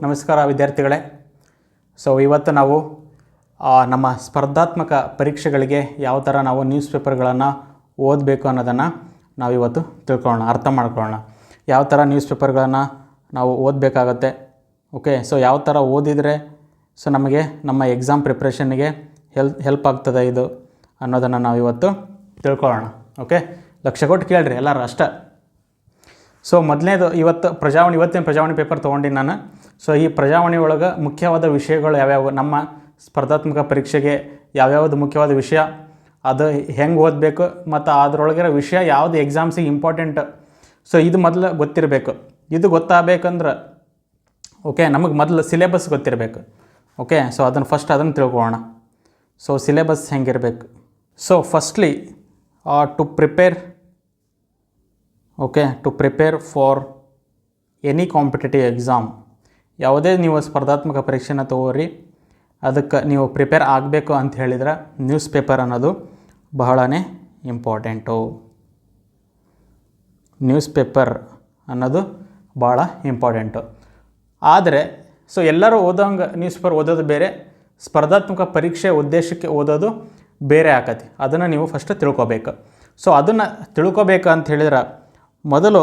ನಮಸ್ಕಾರ ವಿದ್ಯಾರ್ಥಿಗಳೇ. ಇವತ್ತು ನಾವು ನಮ್ಮ ಸ್ಪರ್ಧಾತ್ಮಕ ಪರೀಕ್ಷೆಗಳಿಗೆ ಯಾವ ಥರ ನಾವು ನ್ಯೂಸ್ ಪೇಪರ್ಗಳನ್ನು ಓದಬೇಕು ಅನ್ನೋದನ್ನು ನಾವಿವತ್ತು ತಿಳ್ಕೊಳ್ಳೋಣ, ಅರ್ಥ ಮಾಡ್ಕೊಳ್ಳೋಣ. ಯಾವ ಥರ ನ್ಯೂಸ್ ಪೇಪರ್ಗಳನ್ನು ನಾವು ಓದಬೇಕಾಗತ್ತೆ, ಓಕೆ. ಯಾವ ಥರ ಓದಿದರೆ ನಮಗೆ ನಮ್ಮ ಎಕ್ಸಾಮ್ ಪ್ರಿಪ್ರೇಷನ್ನಿಗೆ ಹೆಲ್ಪ್ ಆಗ್ತದೆ ಇದು ಅನ್ನೋದನ್ನು ನಾವಿವತ್ತು ತಿಳ್ಕೊಳ್ಳೋಣ, ಓಕೆ. ಲಕ್ಷ್ಯ ಕೊಟ್ಟು ಕೇಳಿರಿ ಎಲ್ಲರೂ ಅಷ್ಟೇ. ಮೊದಲನೇದು ಇವತ್ತಿನ ಪ್ರಜಾವಾಣಿ ಪೇಪರ್ ತೊಗೊಂಡಿನಿ ನಾನು. ಈ ಪ್ರಜಾವಾಣಿ ಒಳಗೆ ಮುಖ್ಯವಾದ ವಿಷಯಗಳು ಯಾವ್ಯಾವು, ನಮ್ಮ ಸ್ಪರ್ಧಾತ್ಮಕ ಪರೀಕ್ಷೆಗೆ ಯಾವ್ಯಾವುದು ಮುಖ್ಯವಾದ ವಿಷಯ, ಅದು ಹೆಂಗೆ ಓದಬೇಕು ಮತ್ತು ಅದರೊಳಗಿರೋ ವಿಷಯ ಯಾವುದು ಎಕ್ಸಾಮ್ಸಿಗೆ ಇಂಪಾರ್ಟೆಂಟ್. ಇದು ಮೊದಲು ಗೊತ್ತಿರಬೇಕು. ಇದು ಗೊತ್ತಾಗಬೇಕಂದ್ರೆ ಓಕೆ, ನಮಗೆ ಮೊದಲು ಸಿಲೆಬಸ್ ಗೊತ್ತಿರಬೇಕು, ಓಕೆ. ಅದನ್ನು ತಿಳ್ಕೊಳ್ಳೋಣ. ಸಿಲೆಬಸ್ ಹೆಂಗಿರಬೇಕು. Firstly to prepare for any competitive exam, ಯಾವುದೇ ನೀವು ಸ್ಪರ್ಧಾತ್ಮಕ ಪರೀಕ್ಷೆನ ತಗೋರಿ, ಅದಕ್ಕೆ ನೀವು ಪ್ರಿಪೇರ್ ಆಗಬೇಕು ಅಂತ ಹೇಳಿದ್ರೆ ನ್ಯೂಸ್ ಪೇಪರ್ ಅನ್ನೋದು ಬಹಳನೇ ಇಂಪಾರ್ಟೆಂಟು. ನ್ಯೂಸ್ ಪೇಪರ್ ಅನ್ನೋದು ಭಾಳ ಇಂಪಾರ್ಟೆಂಟು. ಆದರೆ ಎಲ್ಲರೂ ಓದೋಂಗೆ ನ್ಯೂಸ್ ಪೇಪರ್ ಓದೋದು ಬೇರೆ, ಸ್ಪರ್ಧಾತ್ಮಕ ಪರೀಕ್ಷೆ ಉದ್ದೇಶಕ್ಕೆ ಓದೋದು ಬೇರೆ ಆಕತಿ. ಅದನ್ನು ನೀವು ಫಸ್ಟ್ ತಿಳ್ಕೊಬೇಕು. ಅದನ್ನು ತಿಳ್ಕೊಬೇಕು ಅಂತ ಹೇಳಿದ್ರೆ ಮೊದಲು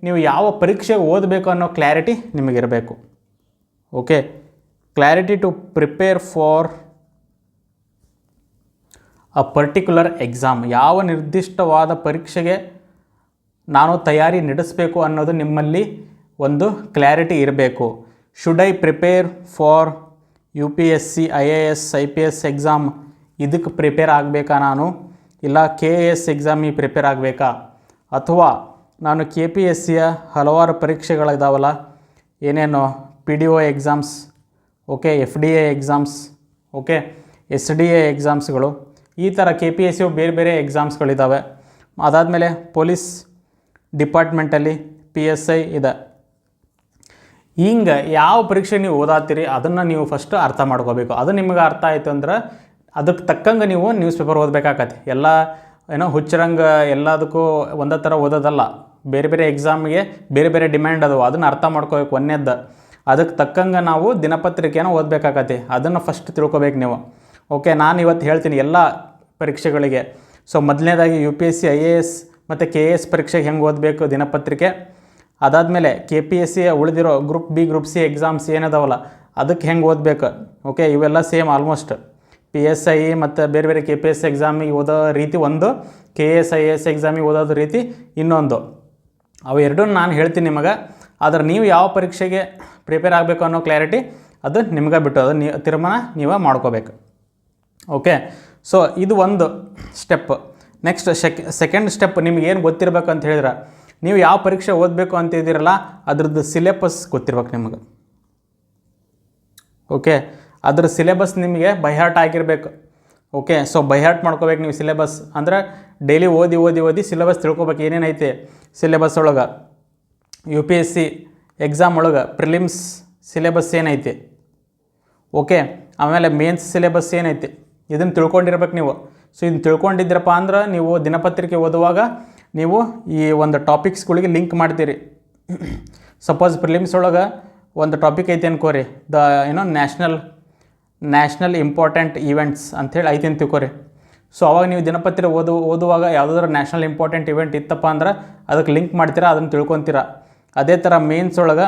ನೀವು ಯಾವ ಪರೀಕ್ಷೆಗೆ ಓದಬೇಕು ಅನ್ನೋ ಕ್ಲಾರಿಟಿ ನಿಮಗಿರಬೇಕು, okay. Clarity to prepare for a particular exam, ಯಾವ ನಿರ್ದಿಷ್ಟವಾದ ಪರೀಕ್ಷೆಗೆ ನಾನು ತಯಾರಿ ನಡೆಸಬೇಕು ಅನ್ನೋದು ನಿಮ್ಮಲ್ಲಿ ಒಂದು ಕ್ಲಾರಿಟಿ ಇರಬೇಕು. Should I prepare for UPSC IAS IPS exam, ಇದಕ್ಕೆ ಪ್ರಿಪೇರ್ ಆಗಬೇಕಾ ನಾನು, ಇಲ್ಲ KAS ಎಕ್ಸಾಮಿಗೆ ಪ್ರಿಪೇರ್ ಆಗಬೇಕಾ, ಅಥವಾ ನಾನು KPSCಯ ಹಲವಾರು ಪರೀಕ್ಷೆಗಳಿದಾವಲ್ಲ, ಏನೇನು PDO exams, okay, FDA exams, okay, SDA ಎಕ್ಸಾಮ್ಸ್ಗಳು, ಈ ಥರ KPSC ಬೇರೆ ಬೇರೆ ಎಕ್ಸಾಮ್ಸ್ಗಳಿದ್ದಾವೆ. ಅದಾದಮೇಲೆ ಪೊಲೀಸ್ ಡಿಪಾರ್ಟ್ಮೆಂಟಲ್ಲಿ PSI ಇದೆ. ಹಿಂಗೆ ಯಾವ ಪರೀಕ್ಷೆ ನೀವು ಓದಾತ್ತೀರಿ ಅದನ್ನು ನೀವು ಫಸ್ಟ್ ಅರ್ಥ ಮಾಡ್ಕೋಬೇಕು. ಅದು ನಿಮಗೆ ಅರ್ಥ ಆಯಿತು ಅಂದ್ರೆ ಅದಕ್ಕೆ ತಕ್ಕಂಗೆ ನೀವು ನ್ಯೂಸ್ ಪೇಪರ್ ಓದಬೇಕಾಗತ್ತೆ. ಎಲ್ಲ ಹುಚ್ಚರಂಗೆ ಎಲ್ಲದಕ್ಕೂ ಒಂದೇ ಥರ ಓದೋದಲ್ಲ. ಬೇರೆ ಬೇರೆ ಎಕ್ಸಾಮಿಗೆ ಬೇರೆ ಬೇರೆ ಡಿಮ್ಯಾಂಡ್ ಅದಾವೆ, ಅದನ್ನು ಅರ್ಥ ಮಾಡ್ಕೋಬೇಕು. ಒಂದೇದ್ದು ಅದಕ್ಕೆ ತಕ್ಕಂಗೆ ನಾವು ದಿನಪತ್ರಿಕೆನ ಓದಬೇಕಾಗತ್ತೆ. ಅದನ್ನು ಫಸ್ಟ್ ತಿಳ್ಕೊಬೇಕು ನೀವು, ಓಕೆ. ನಾನು ಇವತ್ತು ಹೇಳ್ತೀನಿ ಎಲ್ಲ ಪರೀಕ್ಷೆಗಳಿಗೆ. ಮೊದಲನೇದಾಗಿ UPSC IAS ಮತ್ತು KAS ಪರೀಕ್ಷೆಗೆ ಹೆಂಗೆ ಓದಬೇಕು ದಿನಪತ್ರಿಕೆ. ಅದಾದಮೇಲೆ KPSC ಉಳಿದಿರೋ group B group C exams ಏನದಾವಲ್ಲ ಅದಕ್ಕೆ ಹೆಂಗೆ ಓದಬೇಕು, ಓಕೆ. ಇವೆಲ್ಲ ಸೇಮ್ ಆಲ್ಮೋಸ್ಟ್. PSI ಮತ್ತು ಬೇರೆ ಬೇರೆ KPSC ಎಕ್ಸಾಮಿಗೆ ಓದೋ ರೀತಿ ಒಂದು, KAS IAS ಎಕ್ಸಾಮಿಗೆ ಓದೋದು ರೀತಿ ಇನ್ನೊಂದು. ಅವು ಎರಡೂ ನಾನು ಹೇಳ್ತೀನಿ ನಿಮಗೆ. ಆದರೆ ನೀವು ಯಾವ ಪರೀಕ್ಷೆಗೆ ಪ್ರಿಪೇರ್ ಆಗಬೇಕು ಅನ್ನೋ ಕ್ಲಾರಿಟಿ ಅದು ನಿಮ್ಗೆ ಬಿಟ್ಟು, ಅದು ತೀರ್ಮಾನ ನೀವೇ ಮಾಡ್ಕೋಬೇಕು, ಓಕೆ. ಇದು ಒಂದು ಸ್ಟೆಪ್. ನೆಕ್ಸ್ಟ್ ಸೆಕೆಂಡ್ ಸ್ಟೆಪ್, ನಿಮಗೇನು ಗೊತ್ತಿರಬೇಕು ಅಂತ ಹೇಳಿದ್ರೆ, ನೀವು ಯಾವ ಪರೀಕ್ಷೆ ಓದಬೇಕು ಅಂತಿದ್ದೀರಲ್ಲ ಅದ್ರದ್ದು ಸಿಲೆಬಸ್ ಗೊತ್ತಿರ್ಬೇಕು ನಿಮಗೆ, ಓಕೆ. ಅದ್ರ ಸಿಲೆಬಸ್ ನಿಮಗೆ ಬೈಹಾರ್ಟ್ ಆಗಿರಬೇಕು, ಓಕೆ. ಬೈಹಾರ್ಟ್ ಮಾಡ್ಕೋಬೇಕು ನೀವು. ಸಿಲೆಬಸ್ ಅಂದರೆ ಡೈಲಿ ಓದಿ ಸಿಲೆಬಸ್ ತಿಳ್ಕೊಬೇಕು. ಏನೇನೈತೆ ಸಿಲೆಬಸ್ ಒಳಗೆ, UPSC ಎಕ್ಸಾಮ್ ಒಳಗೆ ಪ್ರಿಲಿಮ್ಸ್ ಸಿಲೆಬಸ್ ಏನೈತಿ, ಓಕೆ. ಆಮೇಲೆ ಮೇನ್ಸ್ ಸಿಲೆಬಸ್ ಏನೈತಿ, ಇದನ್ನು ತಿಳ್ಕೊಂಡಿರ್ಬೇಕು ನೀವು. ಇದನ್ನು ತಿಳ್ಕೊಂಡಿದ್ದೀರಪ್ಪ ಅಂದ್ರೆ ನೀವು ದಿನಪತ್ರಿಕೆ ಓದುವಾಗ ನೀವು ಈ ಒಂದು ಟಾಪಿಕ್ಸ್ಗಳಿಗೆ ಲಿಂಕ್ ಮಾಡ್ತೀರಿ. ಸಪೋಸ್ ಪ್ರಿಲಿಮ್ಸ್ ಒಳಗೆ ಒಂದು ಟಾಪಿಕ್ ಐತೆ ಅನ್ಕೋರಿ, ನ್ಯಾಷನಲ್ ಇಂಪಾರ್ಟೆಂಟ್ ಈವೆಂಟ್ಸ್ ಅಂಥೇಳಿ ಐತೆ ಅಂತ ತಿಳ್ಕೊರಿ. ಅವಾಗ ನೀವು ದಿನಪತ್ರಿಕೆ ಓದುವಾಗ ಯಾವುದಾದ್ರೂ ನ್ಯಾಷನಲ್ ಇಂಪಾರ್ಟೆಂಟ್ ಇವೆಂಟ್ ಇತ್ತಪ್ಪ ಅಂದ್ರೆ ಅದಕ್ಕೆ ಲಿಂಕ್ ಮಾಡ್ತೀರಾ, ಅದನ್ನು ತಿಳ್ಕೊತೀರಾ. ಅದೇ ಥರ ಮೇನ್ಸ್ ಒಳಗೆ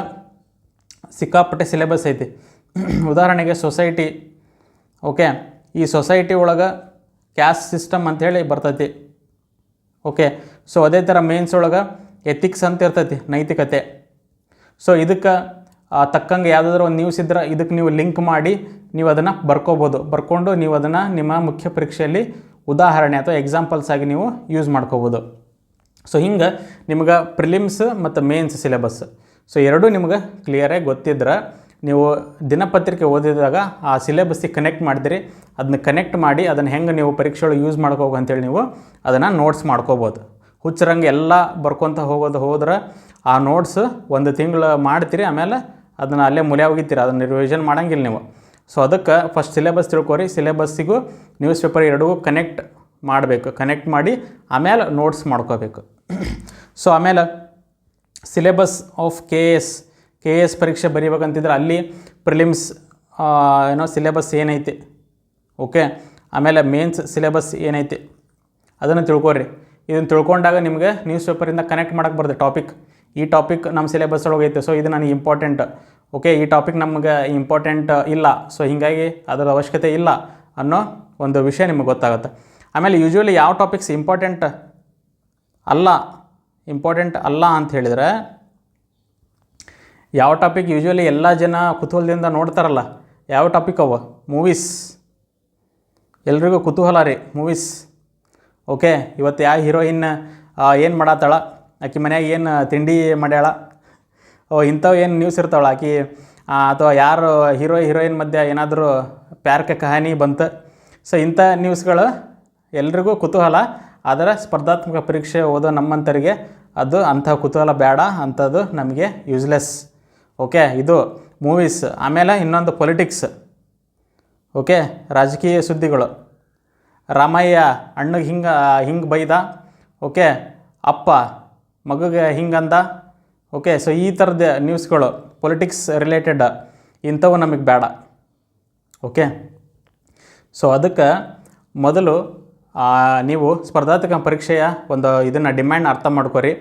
ಸಿಕ್ಕಾಪಟ್ಟೆ ಸಿಲೆಬಸ್ ಐತಿ. ಉದಾಹರಣೆಗೆ ಸೊಸೈಟಿ, ಓಕೆ. ಈ ಸೊಸೈಟಿ ಒಳಗೆ ಕ್ಯಾಸ್ಟ್ ಸಿಸ್ಟಮ್ ಅಂಥೇಳಿ ಬರ್ತೈತಿ, ಓಕೆ. ಅದೇ ಥರ ಮೇನ್ಸ್ ಒಳಗೆ ಎಥಿಕ್ಸ್ ಅಂತ ಇರ್ತೈತಿ, ನೈತಿಕತೆ. ಇದಕ್ಕೆ ತಕ್ಕಂಗೆ ಯಾವುದಾದ್ರೂ ಒಂದು ನ್ಯೂಸ್ ಇದ್ರೆ ಇದಕ್ಕೆ ನೀವು ಲಿಂಕ್ ಮಾಡಿ ನೀವು ಅದನ್ನು ಬರ್ಕೊಂಡು ನೀವು ಅದನ್ನು ನಿಮ್ಮ ಮುಖ್ಯ ಪರೀಕ್ಷೆಯಲ್ಲಿ ಉದಾಹರಣೆ ಅಥವಾ ಎಕ್ಸಾಂಪಲ್ಸ್ ಆಗಿ ನೀವು ಯೂಸ್ ಮಾಡ್ಕೋಬೋದು. ಹಿಂಗೆ ನಿಮ್ಗೆ ಪ್ರಿಲಿಮ್ಸ್ ಮತ್ತು ಮೇನ್ಸ್ ಸಿಲೆಬಸ್ ಎರಡೂ ನಿಮ್ಗೆ ಕ್ಲಿಯರಾಗಿ ಗೊತ್ತಿದ್ರೆ ನೀವು ದಿನಪತ್ರಿಕೆ ಓದಿದಾಗ ಆ ಸಿಲೆಬಸ್ಸಿಗೆ ಕನೆಕ್ಟ್ ಮಾಡಿದಿರಿ. ಅದನ್ನ ಕನೆಕ್ಟ್ ಮಾಡಿ ಅದನ್ನು ಹೆಂಗೆ ನೀವು ಪರೀಕ್ಷೆ ಒಳಗೆ ಯೂಸ್ ಮಾಡ್ಕೋಬೇಕು ಅಂತೇಳಿ ನೀವು ಅದನ್ನು ನೋಟ್ಸ್ ಮಾಡ್ಕೋಬೋದು. ಹುಚ್ಚರಂಗೆ ಎಲ್ಲ ಬರ್ಕೊತ ಹೋದ್ರೆ ಆ ನೋಟ್ಸ್ ಒಂದು ತಿಂಗಳು ಮಾಡ್ತೀರಿ, ಆಮೇಲೆ ಅದನ್ನು ಅಲ್ಲೇ ಮುಲೆ ಹೋಗಿತ್ತೀರಿ, ಅದನ್ನು ರಿವಿಷನ್ ಮಾಡೋಂಗಿಲ್ಲ ನೀವು. ಅದಕ್ಕೆ ಫಸ್ಟ್ ಸಿಲೆಬಸ್ ತಿಳ್ಕೊರಿ. ಸಿಲೆಬಸ್ಸಿಗೂ ನ್ಯೂಸ್ ಪೇಪರ್ ಎರಡೂ ಕನೆಕ್ಟ್ ಮಾಡಿ ಆಮೇಲೆ ನೋಟ್ಸ್ ಮಾಡ್ಕೋಬೇಕು. ಆಮೇಲೆ ಸಿಲೆಬಸ್ ಆಫ್ KAS KS ಪರೀಕ್ಷೆ ಬರೀಬೇಕಂತಿದ್ರೆ ಅಲ್ಲಿ ಪ್ರಿಲಿಮ್ಸ್ ಏನೋ ಸಿಲೆಬಸ್ ಏನೈತಿ, ಓಕೆ, ಆಮೇಲೆ ಮೇನ್ಸ್ ಸಿಲೆಬಸ್ ಏನೈತಿ ಅದನ್ನು ತಿಳ್ಕೊರಿ. ಇದನ್ನು ತಿಳ್ಕೊಂಡಾಗ ನಿಮಗೆ ನ್ಯೂಸ್ ಪೇಪರಿಂದ ಕನೆಕ್ಟ್ ಮಾಡೋಕ್ಕೆ ಬರ್ತದೆ ಟಾಪಿಕ್. ಈ ಟಾಪಿಕ್ ನಮ್ಮ ಸಿಲೆಬಸ್ ಒಳಗೆ ಐತೆ, ಸೊ ಇದು ನನಗೆ ಇಂಪಾರ್ಟೆಂಟ್, ಓಕೆ, ಈ ಟಾಪಿಕ್ ನಮಗೆ ಇಂಪಾರ್ಟೆಂಟ್ ಇಲ್ಲ, ಸೊ ಹೀಗಾಗಿ ಅದರ ಅವಶ್ಯಕತೆ ಇಲ್ಲ ಅನ್ನೋ ಒಂದು ವಿಷಯ ನಿಮಗೆ ಗೊತ್ತಾಗುತ್ತೆ. ಆಮೇಲೆ ಯೂಶ್ವಲಿ ಯಾವ ಟಾಪಿಕ್ಸ್ ಇಂಪಾರ್ಟೆಂಟ್ ಅಲ್ಲ ಅಂತ ಹೇಳಿದರೆ, ಯಾವ ಟಾಪಿಕ್ ಯೂಶ್ವಲಿ ಎಲ್ಲ ಜನ ಕುತೂಹಲದಿಂದ ನೋಡ್ತಾರಲ್ಲ, ಯಾವ ಟಾಪಿಕ್ ಅವ? ಮೂವೀಸ್. ಎಲ್ರಿಗೂ ಕುತೂಹಲ ರೀ ಮೂವೀಸ್. ಓಕೆ, ಇವತ್ತು ಯಾವ ಹೀರೋಯಿನ್ ಏನು ಮಾಡತ್ತಾಳ, ಆಕೆ ಮನ್ಯಾಗ ಏನು ತಿಂಡಿ ಮಾಡ್ಯಾಳ, ಇಂಥವು ಏನು ನ್ಯೂಸ್ ಇರ್ತಾವಳ ಆಕೆ, ಅಥವಾ ಯಾರು ಹೀರೋಯಿನ್ ಮಧ್ಯೆ ಏನಾದರೂ ಪ್ಯಾರ್ ಕೆ ಕಹಾನಿ ಬಂತು. ಸೊ ಇಂಥ ನ್ಯೂಸ್ಗಳು ಎಲ್ರಿಗೂ ಕುತೂಹಲ. ಆದರೆ ಸ್ಪರ್ಧಾತ್ಮಕ ಪರೀಕ್ಷೆ ಓದೋ ನಮ್ಮಂಥರಿಗೆ ಅದು ಅಂಥ ಕುತೂಹಲ ಬೇಡ, ಅಂಥದ್ದು ನಮಗೆ ಯೂಸ್ಲೆಸ್. ಓಕೆ, ಇದು ಮೂವೀಸ್. ಆಮೇಲೆ ಇನ್ನೊಂದು ಪೊಲಿಟಿಕ್ಸ್, ಓಕೆ, ರಾಜಕೀಯ ಸುದ್ದಿಗಳು. ರಾಮಯ್ಯ ಅಣ್ಣಗೆ ಹಿಂಗೆ ಬೈದ, ಓಕೆ, ಅಪ್ಪ ಮಗುಗೆ ಹಿಂಗಂದ, ಓಕೆ, ಸೊ ಈ ಥರದ ನ್ಯೂಸ್ಗಳು ಪೊಲಿಟಿಕ್ಸ್ ರಿಲೇಟೆಡ್ ಇಂಥವು ನಮಗೆ ಬೇಡ. ಓಕೆ, ಸೊ ಅದಕ್ಕೆ ಮೊದಲು ನೀವು ಸ್ಪರ್ಧಾತ್ಮಕ ಪರೀಕ್ಷೆಯ ಒಂದು ಇದನ್ನು ಡಿಮ್ಯಾಂಡ್ ಅರ್ಥ ಮಾಡ್ಕೊರಿ,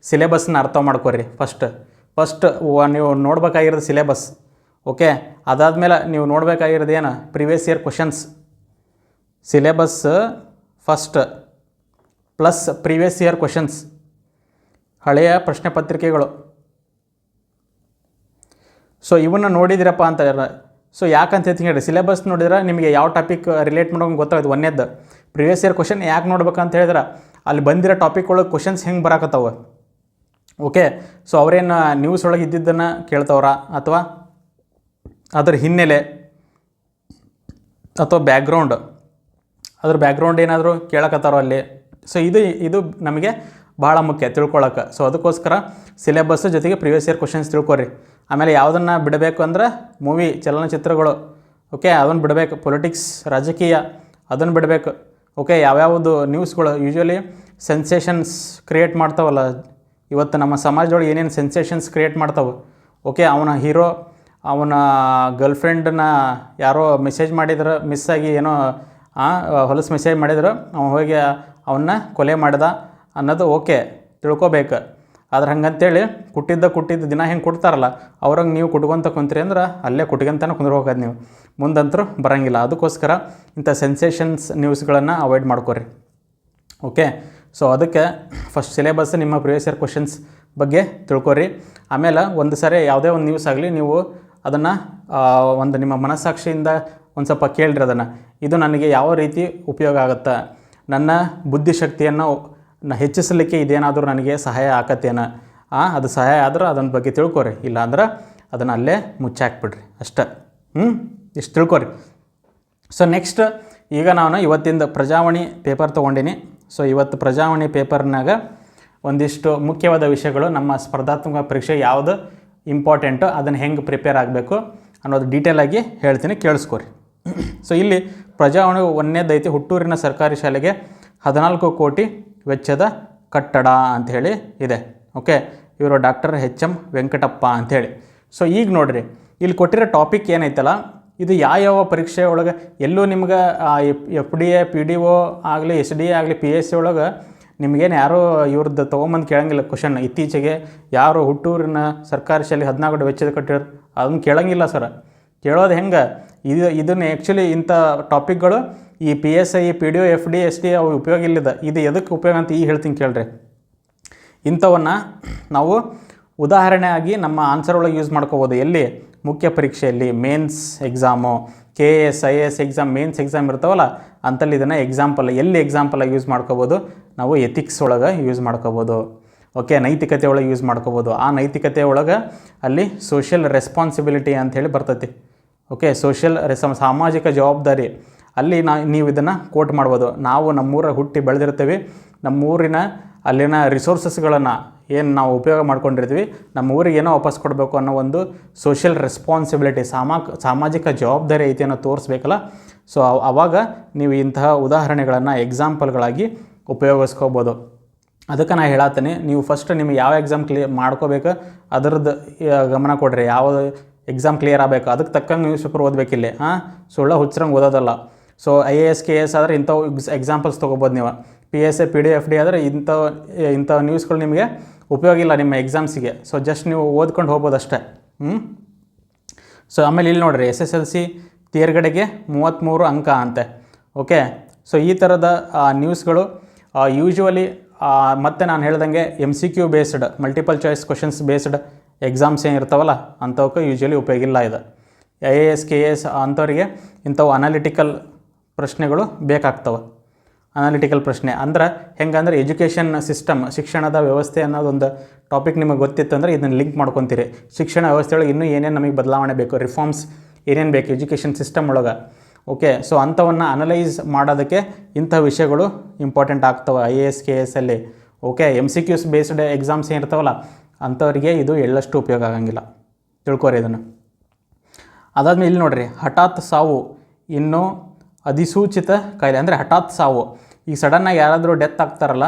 ಸಿಲೆಬಸ್ನ ಅರ್ಥ ಮಾಡ್ಕೊರಿ. ಫಸ್ಟ್ ನೀವು ನೋಡ್ಬೇಕಾಗಿರೋದು ಸಿಲೆಬಸ್. ಓಕೆ, ಅದಾದಮೇಲೆ ನೀವು ನೋಡಬೇಕಾಗಿರೋದು ಏನು? Previous year questions. Syllabus first plus previous year questions, ಹಳೆಯ ಪ್ರಶ್ನೆ ಪತ್ರಿಕೆಗಳು. ಸೊ ಇವನ್ನ ನೋಡಿದಿರಪ್ಪ ಅಂತ. ಸೊ ಯಾಕಂತ ಹೇಳ್ತೀನಿ ಹೇಳಿ, ಸಿಲೆಬಸ್ ನೋಡಿದ್ರೆ ನಿಮಗೆ ಯಾವ ಟಾಪಿಕ್ ರಿಲೇಟ್ ಮಾಡೋಂಗೆ ಗೊತ್ತಾಗುತ್ತೆ. ಒಂದೇದ್ದು ಪ್ರಿವಿಯಸ್ ಇಯರ್ ಕ್ವಶನ್ ಯಾಕೆ ನೋಡ್ಬೇಕಂತ ಹೇಳಿದ್ರೆ, ಅಲ್ಲಿ ಬಂದಿರೋ ಟಾಪಿಕ್ ಒಳಗೆ ಕ್ವಶನ್ಸ್ ಹೆಂಗೆ ಬರಾಕತ್ತವ. ಓಕೆ, ಸೊ ಅವ್ರೇನು ನ್ಯೂಸ್ ಒಳಗೆ ಇದ್ದಿದ್ದನ್ನು ಕೇಳ್ತವ್ರ, ಅಥವಾ ಅದ್ರ ಹಿನ್ನೆಲೆ ಅಥವಾ ಬ್ಯಾಕ್ಗ್ರೌಂಡ್, ಅದ್ರ ಬ್ಯಾಕ್ಗ್ರೌಂಡ್ ಏನಾದರೂ ಕೇಳಕತ್ತಾರೋ ಅಲ್ಲಿ. ಸೊ ಇದು ನಮಗೆ ಭಾಳ ಮುಖ್ಯ ತಿಳ್ಕೊಳಕ್ಕೆ. ಸೊ ಅದಕ್ಕೋಸ್ಕರ ಸಿಲೆಬಸ್ ಜೊತೆಗೆ ಪ್ರಿವಿಯಸ್ ಇಯರ್ ಕ್ವಶನ್ಸ್ ತಿಳ್ಕೊರಿ. ಆಮೇಲೆ ಯಾವುದನ್ನು ಬಿಡಬೇಕು ಅಂದ್ರೆ ಮೂವಿ, ಚಲನಚಿತ್ರಗಳು, ಓಕೆ, ಅದನ್ನು ಬಿಡಬೇಕು. ಪೊಲಿಟಿಕ್ಸ್, ರಾಜಕೀಯ, ಅದನ್ನು ಬಿಡಬೇಕು. ಓಕೆ, ಯಾವ್ಯಾವುದು ನ್ಯೂಸ್ಗಳು ಯೂಶ್ವಲಿ ಸೆನ್ಸೇಷನ್ಸ್ ಕ್ರಿಯೇಟ್ ಮಾಡ್ತಾವಲ್ಲ, ಇವತ್ತು ನಮ್ಮ ಸಮಾಜದೊಳಗೆ ಏನೇನು ಸೆನ್ಸೇಷನ್ಸ್ ಕ್ರಿಯೇಟ್ ಮಾಡ್ತಾವೆ. ಓಕೆ, ಅವನ ಹೀರೋ ಅವನ ಗರ್ಲ್ಫ್ರೆಂಡನ್ನ ಯಾರೋ ಮೆಸೇಜ್ ಮಾಡಿದ್ರೆ, ಮಿಸ್ಸಾಗಿ ಏನೋ ಹೊಲಸು ಮೆಸೇಜ್ ಮಾಡಿದ್ರು, ಅವನು ಹೋಗಿ ಅವನ್ನ ಕೊಲೆ ಮಾಡ್ದ ಅನ್ನೋದು ಓಕೆ ತಿಳ್ಕೊಬೇಕು. ಆದ್ರೆ ಹಂಗಂತೇಳಿ ಕುಟ್ಟಿದ್ದ ದಿನ ಹೆಂಗೆ ಕೊಡ್ತಾರಲ್ಲ, ಅವ್ರಂಗೆ ನೀವು ಕುಟ್ಕೊಂತ ಕುಂತ್ರಿ ಅಂದ್ರೆ ಅಲ್ಲೇ ಕುಟ್ಕೊಂತಾನೆ ಕುಂದ್ರೋಗೋದು ನೀವು, ಮುಂದಂತರೂ ಬರೋಂಗಿಲ್ಲ. ಅದಕ್ಕೋಸ್ಕರ ಇಂಥ ಸೆನ್ಸೇಷನ್ಸ್ ನ್ಯೂಸ್ಗಳನ್ನು ಅವಾಯ್ಡ್ ಮಾಡ್ಕೊರಿ. ಓಕೆ, ಸೊ ಅದಕ್ಕೆ ಫಸ್ಟ್ ಸಿಲೆಬಸ್, ನಿಮ್ಮ ಪ್ರಿವಿಯಸ್ ಇಯರ್ ಕ್ವಶನ್ಸ್ ಬಗ್ಗೆ ತಿಳ್ಕೊರಿ. ಆಮೇಲೆ ಒಂದು ಸಾರಿ ಯಾವುದೇ ಒಂದು ನ್ಯೂಸ್ ಆಗಲಿ, ನೀವು ಅದನ್ನು ಒಂದು ನಿಮ್ಮ ಮನಸ್ಸಾಕ್ಷಿಯಿಂದ ಒಂದು ಸ್ವಲ್ಪ ಕೇಳಿರಿ ಅದನ್ನು, ಇದು ನನಗೆ ಯಾವ ರೀತಿ ಉಪಯೋಗ ಆಗುತ್ತೆ, ನನ್ನ ಬುದ್ಧಿಶಕ್ತಿಯನ್ನು ಹೆಚ್ಚಿಸಲಿಕ್ಕೆ ಇದೇನಾದರೂ ನನಗೆ ಸಹಾಯ ಆಕತ್ತೇನ, ಅದು ಸಹಾಯ ಆದ್ರೆ ಅದನ್ನ ಬಗ್ಗೆ ತಿಳ್ಕೊರಿ, ಇಲ್ಲಾಂದ್ರೆ ಅದನ್ನು ಅಲ್ಲೇ ಮುಚ್ಚಾಕ್ಬಿಡ್ರಿ ಅಷ್ಟೇ. ಇಷ್ಟು ತಿಳ್ಕೊರಿ. ಸೊ ನೆಕ್ಸ್ಟ್ ಈಗ ನಾನು ಇವತ್ತಿಂದ ಪ್ರಜಾವಾಣಿ ಪೇಪರ್ ತೊಗೊಂಡಿನಿ. ಸೊ ಇವತ್ತು ಪ್ರಜಾವಾಣಿ ಪೇಪರ್ನಾಗ ಒಂದಿಷ್ಟು ಮುಖ್ಯವಾದ ವಿಷಯಗಳು, ನಮ್ಮ ಸ್ಪರ್ಧಾತ್ಮಕ ಪರೀಕ್ಷೆ ಯಾವುದು ಇಂಪಾರ್ಟೆಂಟು, ಅದನ್ನು ಹೆಂಗೆ ಪ್ರಿಪೇರ್ ಆಗಬೇಕು ಅನ್ನೋದು ಡೀಟೇಲಾಗಿ ಹೇಳ್ತೀನಿ, ಕೇಳಿಸ್ಕೊರಿ. ಸೊ ಇಲ್ಲಿ ಪ್ರಜಾವಾಣಿ ಒಂದನೇದೈತಿ, ಹುಟ್ಟೂರಿನ ಸರ್ಕಾರಿ ಶಾಲೆಗೆ 14 ಕೋಟಿ ವೆಚ್ಚದ ಕಟ್ಟಡ ಅಂಥೇಳಿ ಇದೆ. ಓಕೆ, ಇವರು ಡಾಕ್ಟರ್ HM ವೆಂಕಟಪ್ಪ ಅಂಥೇಳಿ. ಸೊ ಈಗ ನೋಡಿರಿ, ಇಲ್ಲಿ ಕೊಟ್ಟಿರೋ ಟಾಪಿಕ್ ಏನೈತಲ್ಲ, ಇದು ಯಾವ ಪರೀಕ್ಷೆ ಒಳಗೆ ಎಲ್ಲೂ ನಿಮ್ಗೆ FDA PDO ಆಗಲಿ SDA ಆಗಲಿ PSC ಒಳಗೆ ನಿಮಗೇನು ಯಾರೂ ಇವ್ರದ್ದು ತೊಗೊಂಬಂದು ಕೇಳಂಗಿಲ್ಲ ಕ್ವಶನ್. ಇತ್ತೀಚೆಗೆ ಯಾರು ಹುಟ್ಟೂರಿನ ಸರ್ಕಾರಿ ಶಾಲೆ 14 ವೆಚ್ಚದ ಕಟ್ಟಿರೋರು ಅದನ್ನು ಕೇಳಂಗಿಲ್ಲ ಸರ್. ಕೇಳೋದು ಹೆಂಗೆ, ಇದನ್ನು ಆ್ಯಕ್ಚುಲಿ ಇಂಥ ಟಾಪಿಕ್ಗಳು ಈ PSI PDO FD SDA ಅವು ಉಪಯೋಗ ಇಲ್ಲಿದೆ. ಇದು ಎದಕ್ಕೆ ಉಪಯೋಗ ಅಂತ ಈಗ ಹೇಳ್ತೀನಿ ಕೇಳ್ರಿ. ಇಂಥವನ್ನು ನಾವು ಉದಾಹರಣೆಯಾಗಿ ನಮ್ಮ ಆನ್ಸರ್ ಒಳಗೆ ಯೂಸ್ ಮಾಡ್ಕೋಬೋದು. ಎಲ್ಲಿ? ಮುಖ್ಯ ಪರೀಕ್ಷೆಯಲ್ಲಿ, mains exam, KS IAS exam, mains exam ಇರ್ತಾವಲ್ಲ ಅಂತಲ್ಲಿ ಇದನ್ನು ಎಲ್ಲಿ ಎಕ್ಸಾಂಪಲಾಗಿ ಯೂಸ್ ಮಾಡ್ಕೋಬೋದು ನಾವು? ಎಥಿಕ್ಸ್ ಒಳಗೆ ಯೂಸ್ ಮಾಡ್ಕೋಬೋದು. ಓಕೆ, ನೈತಿಕತೆ ಒಳಗೆ ಯೂಸ್ ಮಾಡ್ಕೋಬೋದು. ಆ ನೈತಿಕತೆ ಒಳಗೆ ಅಲ್ಲಿ ಸೋಷಿಯಲ್ ರೆಸ್ಪಾನ್ಸಿಬಿಲಿಟಿ ಅಂಥೇಳಿ ಬರ್ತೈತಿ. ಓಕೆ, ಸಾಮಾಜಿಕ ಜವಾಬ್ದಾರಿ, ಅಲ್ಲಿ ನೀವು ಇದನ್ನು ಕೋಟ್ ಮಾಡ್ಬೋದು. ನಾವು ನಮ್ಮೂರ ಹುಟ್ಟಿ ಬೆಳೆದಿರ್ತೀವಿ, ನಮ್ಮೂರಿನ ಅಲ್ಲಿನ ರಿಸೋರ್ಸಸ್ಗಳನ್ನು ಏನು ನಾವು ಉಪಯೋಗ ಮಾಡ್ಕೊಂಡಿರ್ತೀವಿ, ನಮ್ಮ ಊರಿಗೆ ಏನೋ ವಾಪಸ್ ಕೊಡಬೇಕು ಅನ್ನೋ ಒಂದು ಸೋಷಿಯಲ್ ರೆಸ್ಪಾನ್ಸಿಬಿಲಿಟಿ, ಸಾಮಾಜಿಕ ಜವಾಬ್ದಾರಿ ಐತಿ ಅನ್ನೋ ತೋರಿಸ್ಬೇಕಲ್ಲ. ಸೊ ಆವಾಗ ನೀವು ಇಂತಹ ಉದಾಹರಣೆಗಳನ್ನು ಎಕ್ಸಾಂಪಲ್ಗಳಾಗಿ ಉಪಯೋಗಿಸ್ಕೋಬೋದು. ಅದಕ್ಕೆ ನಾನು ಹೇಳತ್ತೀನಿ, ನೀವು ಫಸ್ಟ್ ನಿಮಗೆ ಯಾವ ಎಕ್ಸಾಮ್ ಕ್ಲಿಯರ್ ಮಾಡ್ಕೋಬೇಕು ಅದ್ರದ್ದು ಗಮನ ಕೊಡ್ರಿ. ಯಾವ ಎಕ್ಸಾಮ್ ಕ್ಲಿಯರ್ ಆಗಬೇಕು ಅದಕ್ಕೆ ತಕ್ಕಂಗೆ ನ್ಯೂಸ್ ಪೇಪರ್ ಓದಬೇಕಿಲ್ಲ. ಸುಳ್ಳು ಹುಚ್ಚರಂಗೆ ಓದೋದಲ್ಲ. ಸೊ IAS KS ಆದರೆ ಇಂಥವು ಎಕ್ಸಾಂಪಲ್ಸ್ ತೊಗೋಬೋದು ನೀವು. PSA PD FD ಆದರೆ ಇಂಥ ನ್ಯೂಸ್ಗಳು ನಿಮಗೆ ಉಪಯೋಗ ಇಲ್ಲ ನಿಮ್ಮ ಎಕ್ಸಾಮ್ಸಿಗೆ. ಸೊ ಜಸ್ಟ್ ನೀವು ಓದ್ಕೊಂಡು ಹೋಗ್ಬೋದು ಅಷ್ಟೇ. ಸೊ ಆಮೇಲೆ ಇಲ್ಲಿ ನೋಡಿರಿ, SSLC ತೇರ್ಗಡೆಗೆ 33 ಅಂಕ ಅಂತೆ. ಓಕೆ, ಸೊ ಈ ಥರದ ನ್ಯೂಸ್ಗಳು ಯೂಶ್ವಲಿ ಮತ್ತು ನಾನು ಹೇಳ್ದಂಗೆ MCQ based, multiple choice questions based exams ಏನು ಇರ್ತಾವಲ್ಲ ಅಂಥವಕ್ಕೆ ಯೂಶ್ವಲಿ ಉಪಯೋಗ ಇಲ್ಲ ಇದು. IAS KS ಅಂಥವ್ರಿಗೆ ಇಂಥವು ಅನಾಲಿಟಿಕಲ್ ಪ್ರಶ್ನೆಗಳು ಬೇಕಾಗ್ತವೆ. ಅನಾಲಿಟಿಕಲ್ ಪ್ರಶ್ನೆ ಅಂದ್ರೆ ಹೆಂಗಂದ್ರೆ ಎಜುಕೇಷನ್ ಸಿಸ್ಟಮ್, ಶಿಕ್ಷಣದ ವ್ಯವಸ್ಥೆ ಅನ್ನೋದೊಂದು ಟಾಪಿಕ್ ನಿಮಗೆ ಗೊತ್ತಿತ್ತು ಅಂದರೆ ಇದನ್ನು ಲಿಂಕ್ ಮಾಡ್ಕೊತೀರಿ. ಶಿಕ್ಷಣ ವ್ಯವಸ್ಥೆಯೊಳಗೆ ಇನ್ನೂ ಏನೇನು ನಮಗೆ ಬದಲಾವಣೆ ಬೇಕು, ರಿಫಾರ್ಮ್ಸ್ ಏನೇನು ಬೇಕು ಎಜುಕೇಷನ್ ಸಿಸ್ಟಮ್ ಒಳಗೆ. ಓಕೆ, ಸೊ ಅಂಥವನ್ನು ಅನಲೈಸ್ ಮಾಡೋದಕ್ಕೆ ಇಂಥ ವಿಷಯಗಳು ಇಂಪಾರ್ಟೆಂಟ್ ಆಗ್ತವೆ IAS KS ಅಲ್ಲಿ. ಓಕೆ, MCQs ಬೇಸ್ಡ್ ಎಕ್ಸಾಮ್ಸ್ ಏನಿರ್ತಾವಲ್ಲ ಅಂಥವ್ರಿಗೆ ಇದು ಎಳ್ಳಷ್ಟು ಉಪಯೋಗ ಆಗಂಗಿಲ್ಲ, ತಿಳ್ಕೊರಿ ಇದನ್ನು. ಅದಾದ್ಮೇಲೆ ಇಲ್ಲಿ ನೋಡಿರಿ, ಹಠಾತ್ ಸಾವು ಇನ್ನೂ ಅಧಿಸೂಚಿತ ಕಾಯಿಲೆ. ಅಂದರೆ ಹಠಾತ್ ಸಾವು, ಈಗ ಸಡನ್ನಾಗಿ ಯಾರಾದರೂ ಡೆತ್ ಆಗ್ತಾರಲ್ಲ,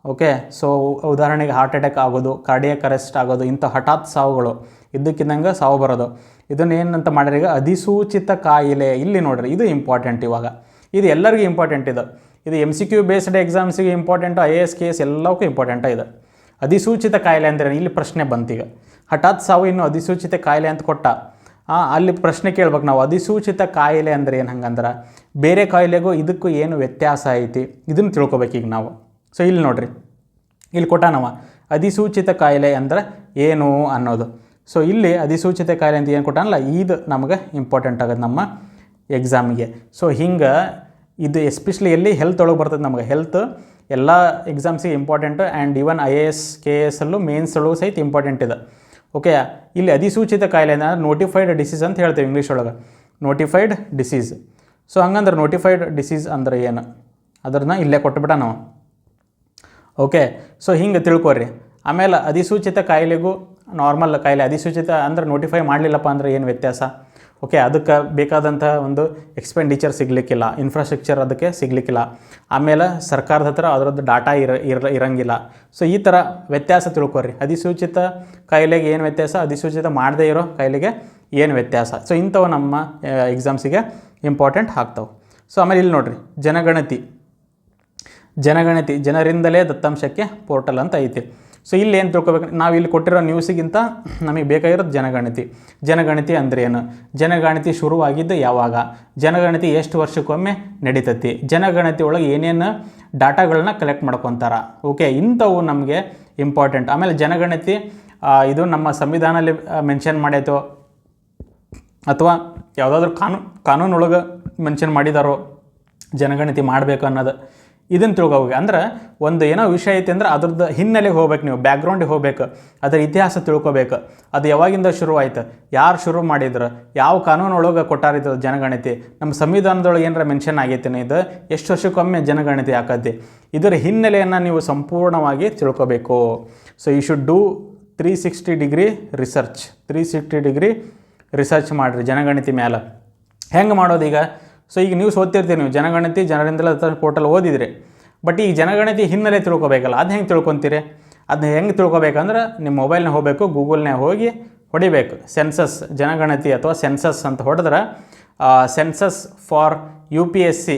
ಓಕೆ, ಸೊ ಉದಾಹರಣೆಗೆ ಹಾರ್ಟ್ ಅಟ್ಯಾಕ್ ಆಗೋದು, ಕಾರ್ಡಿಯಾಕ್ ಅರೆಸ್ಟ್ ಆಗೋದು, ಇಂಥ ಹಠಾತ್ ಸಾವುಗಳು ಇದ್ದಕ್ಕಿದ್ದಂಗೆ ಸಾವು ಬರೋದು. ಇದನ್ನು ಏನಂತ ಮಾಡಿರಿ ಈಗ, ಅಧಿಸೂಚಿತ ಕಾಯಿಲೆ. ಇಲ್ಲಿ ನೋಡಿರಿ, ಇದು ಇಂಪಾರ್ಟೆಂಟ್. ಇವಾಗ ಇದು ಎಲ್ಲರಿಗೂ ಇಂಪಾರ್ಟೆಂಟ್. ಇದು MCQ ಬೇಸ್ಡ್ ಎಕ್ಸಾಮ್ಸಿಗೆ ಇಂಪಾರ್ಟೆಂಟು, IAS KS ಎಲ್ಲವಕ್ಕೂ ಇಂಪಾರ್ಟೆಂಟ ಇದು. ಅಧಿಸೂಚಿತ ಕಾಯಿಲೆ ಅಂದರೆ ಇಲ್ಲಿ ಪ್ರಶ್ನೆ ಬಂತೀಗ, ಹಠಾತ್ ಸಾವು ಇನ್ನೂ ಅಧಿಸೂಚಿತ ಕಾಯಿಲೆ ಅಂತ ಕೊಟ್ಟ. ಅಲ್ಲಿ ಪ್ರಶ್ನೆ ಕೇಳ್ಬೇಕು ನಾವು, ಅಧಿಸೂಚಿತ ಕಾಯಿಲೆ ಅಂದರೆ ಏನು, ಹಂಗಂದ್ರೆ ಬೇರೆ ಕಾಯಿಲೆಗೂ ಇದಕ್ಕೂ ಏನು ವ್ಯತ್ಯಾಸ ಐತಿ ಇದನ್ನು ತಿಳ್ಕೊಬೇಕೀಗ ನಾವು. ಸೊ ಇಲ್ಲಿ ನೋಡಿರಿ, ಇಲ್ಲಿ ಕೊಟ್ಟಾನವ ಅಧಿಸೂಚಿತ ಕಾಯಿಲೆ ಅಂದ್ರೆ ಏನು ಅನ್ನೋದು. ಸೊ ಇಲ್ಲಿ ಅಧಿಸೂಚಿತ ಕಾಯಿಲೆ ಅಂತ ಏನು ಕೊಟ್ಟಾನಲ್ಲ, ಇದು ನಮಗೆ ಇಂಪಾರ್ಟೆಂಟ್ ಆಗೋದು ನಮ್ಮ ಎಕ್ಸಾಮಿಗೆ. ಸೊ ಹಿಂಗೆ ಇದು ಎಸ್ಪೆಷಲಿ ಎಲ್ಲಿ ಹೆಲ್ತ್ ಒಳಗೆ ಬರ್ತದೆ ನಮಗೆ. ಹೆಲ್ತ್ ಎಲ್ಲ ಎಕ್ಸಾಮ್ಸಿಗೆ important, and even IAS KS ಅಲ್ಲೂ ಮೇನ್ಸ್ ಒಳಗೂ ಸಹಿತ ಇಂಪಾರ್ಟೆಂಟ್ ಇದೆ. ಓಕೆ, ಇಲ್ಲಿ ಅಧಿಸೂಚಿತ ಕಾಯಿಲೆ ಅಂದರೆ ನೋಟಿಫೈಡ್ ಡಿಸೀಸ್ ಅಂತ ಹೇಳ್ತೇವೆ ಇಂಗ್ಲೀಷ್ ಒಳಗೆ, ನೋಟಿಫೈಡ್ ಡಿಸೀಸ್. ಸೊ ಹಂಗಂದ್ರೆ ನೋಟಿಫೈಡ್ ಡಿಸೀಸ್ ಅಂದ್ರೆ ಏನು ಅದನ್ನ ಇಲ್ಲೇ ಕೊಟ್ಬಿಟ್ಟ ನಾವು. ಓಕೆ, ಸೊ ಹಿಂಗೆ ತಿಳ್ಕೊರಿ. ಆಮೇಲೆ ಅಧಿಸೂಚಿತ ಕಾಯಿಲೆಗೂ ನಾರ್ಮಲ್ ಕಾಯಿಲೆ, ಅಧಿಸೂಚಿತ ಅಂದ್ರೆ ನೋಟಿಫೈ ಮಾಡಲಿಲ್ಲಪ್ಪ ಅಂದ್ರೆ ಏನು ವ್ಯತ್ಯಾಸ. ಓಕೆ, ಅದಕ್ಕೆ ಬೇಕಾದಂಥ ಒಂದು ಎಕ್ಸ್ಪೆಂಡಿಚರ್ ಸಿಗಲಿಕ್ಕಿಲ್ಲ, ಇನ್ಫ್ರಾಸ್ಟ್ರಕ್ಚರ್ ಅದಕ್ಕೆ ಸಿಗಲಿಕ್ಕಿಲ್ಲ, ಆಮೇಲೆ ಸರ್ಕಾರದ ಹತ್ರ ಅದರದ್ದು ಡಾಟಾ ಇರಂಗಿಲ್ಲ. ಸೊ ಈ ಥರ ವ್ಯತ್ಯಾಸ ತಿಳ್ಕೊರಿ. ಅಧಿಸೂಚಿತ ಕಾಯಿಲೆಗೆ ಏನು ವ್ಯತ್ಯಾಸ, ಅಧಿಸೂಚಿತ ಮಾಡದೇ ಇರೋ ಕಾಯಿಲೆಗೆ ಏನು ವ್ಯತ್ಯಾಸ. ಸೊ ಇಂಥವು ನಮ್ಮ ಎಕ್ಸಾಮ್ಸಿಗೆ ಇಂಪಾರ್ಟೆಂಟ್ ಆಗ್ತವೆ. ಸೊ ಆಮೇಲೆ ಇಲ್ಲಿ ನೋಡಿರಿ, ಜನಗಣತಿ ಜನರಿಂದಲೇ ದತ್ತಾಂಶಕ್ಕೆ ಪೋರ್ಟಲ್ ಅಂತ ಐತಿ. ಸೊ ಇಲ್ಲಿ ಏನು ತಿಳ್ಕೊಬೇಕು ನಾವು, ಇಲ್ಲಿ ಕೊಟ್ಟಿರೋ ನ್ಯೂಸಿಗಿಂತ ನಮಗೆ ಬೇಕಾಗಿರೋದು ಜನಗಣತಿ ಅಂದ್ರೆ ಏನು, ಜನಗಣತಿ ಶುರುವಾಗಿದ್ದು ಯಾವಾಗ, ಜನಗಣತಿ ಎಷ್ಟು ವರ್ಷಕ್ಕೊಮ್ಮೆ ನಡೀತತಿ, ಜನಗಣತಿ ಒಳಗೆ ಏನೇನು ಡಾಟಾಗಳನ್ನ ಕಲೆಕ್ಟ್ ಮಾಡ್ಕೊತಾರ. ಓಕೆ, ಇಂಥವು ನಮಗೆ ಇಂಪಾರ್ಟೆಂಟ್. ಆಮೇಲೆ ಜನಗಣತಿ ಇದು ನಮ್ಮ ಸಂವಿಧಾನದಲ್ಲಿ ಮೆನ್ಷನ್ ಮಾಡೈತೋ ಅಥವಾ ಯಾವುದಾದ್ರೂ ಕಾನೂನೊಳಗೆ ಮೆನ್ಷನ್ ಮಾಡಿದಾರೋ ಜನಗಣತಿ ಮಾಡಬೇಕು ಅನ್ನೋದು, ಇದನ್ನು ತಿಳ್ಕೊಬೇಕು. ಅಂದ್ರೆ ಒಂದು ಏನೋ ವಿಷಯ ಐತಿ ಅಂದ್ರೆ ಅದ್ರದ್ದು ಹಿನ್ನೆಲೆಗೆ ಹೋಗ್ಬೇಕು, ನೀವು ಬ್ಯಾಕ್ಗ್ರೌಂಡಿಗೆ ಹೋಗ್ಬೇಕು, ಅದರ ಇತಿಹಾಸ ತಿಳ್ಕೊಬೇಕು. ಅದು ಯಾವಾಗಿಂದ ಶುರು ಆಯ್ತು, ಯಾರು ಶುರು ಮಾಡಿದ್ರು, ಯಾವ ಕಾನೂನೊಳಗೆ ಕೊಟ್ಟಾರಿದ್ದು ಜನಗಣತಿ, ನಮ್ಮ ಸಂವಿಧಾನದೊಳಗೆ ಏನಾರ ಮೆನ್ಷನ್ ಆಗೈತೇನೆ, ಇದು ಎಷ್ಟು ವರ್ಷಕ್ಕೊಮ್ಮೆ ಜನಗಣತಿ ಆಕತಿ, ಇದರ ಹಿನ್ನೆಲೆಯನ್ನು ನೀವು ಸಂಪೂರ್ಣವಾಗಿ ತಿಳ್ಕೊಬೇಕು. So you should do 360 degree research. 360 degree research ಮಾಡಿರಿ ಜನಗಣತಿ ಮೇಲೆ. ಹೆಂಗೆ ಮಾಡೋದು ಈಗ? ಸೊ ಈಗ ನ್ಯೂಸ್ ಓದ್ತಿರ್ತೀವಿ, ನೀವು ಜನಗಣತಿ ಜನರಿಂದಲೇ ಪೋರ್ಟಲ್ ಓದಿದ್ರಿ, ಬಟ್ ಈಗ ಜನಗಣತಿ ಹಿನ್ನೆಲೆ ತಿಳ್ಕೊಬೇಕಲ್ಲ, ಅದು ಹೆಂಗೆ ತಿಳ್ಕೊತೀರಿ? ಅದನ್ನ ಹೆಂಗೆ ತಿಳ್ಕೊಬೇಕಂದ್ರೆ ನಿಮ್ಮ ಮೊಬೈಲ್ನಾಗ ಹೋಗಬೇಕು, ಗೂಗಲ್ನಾಗ ಹೋಗಿ ಹೊಡಿಬೇಕು ಸೆನ್ಸಸ್, ಜನಗಣತಿ ಅಥವಾ ಸೆನ್ಸಸ್ ಅಂತ ಹೊಡೆದ್ರೆ, ಸೆನ್ಸಸ್ ಫಾರ್ UPSC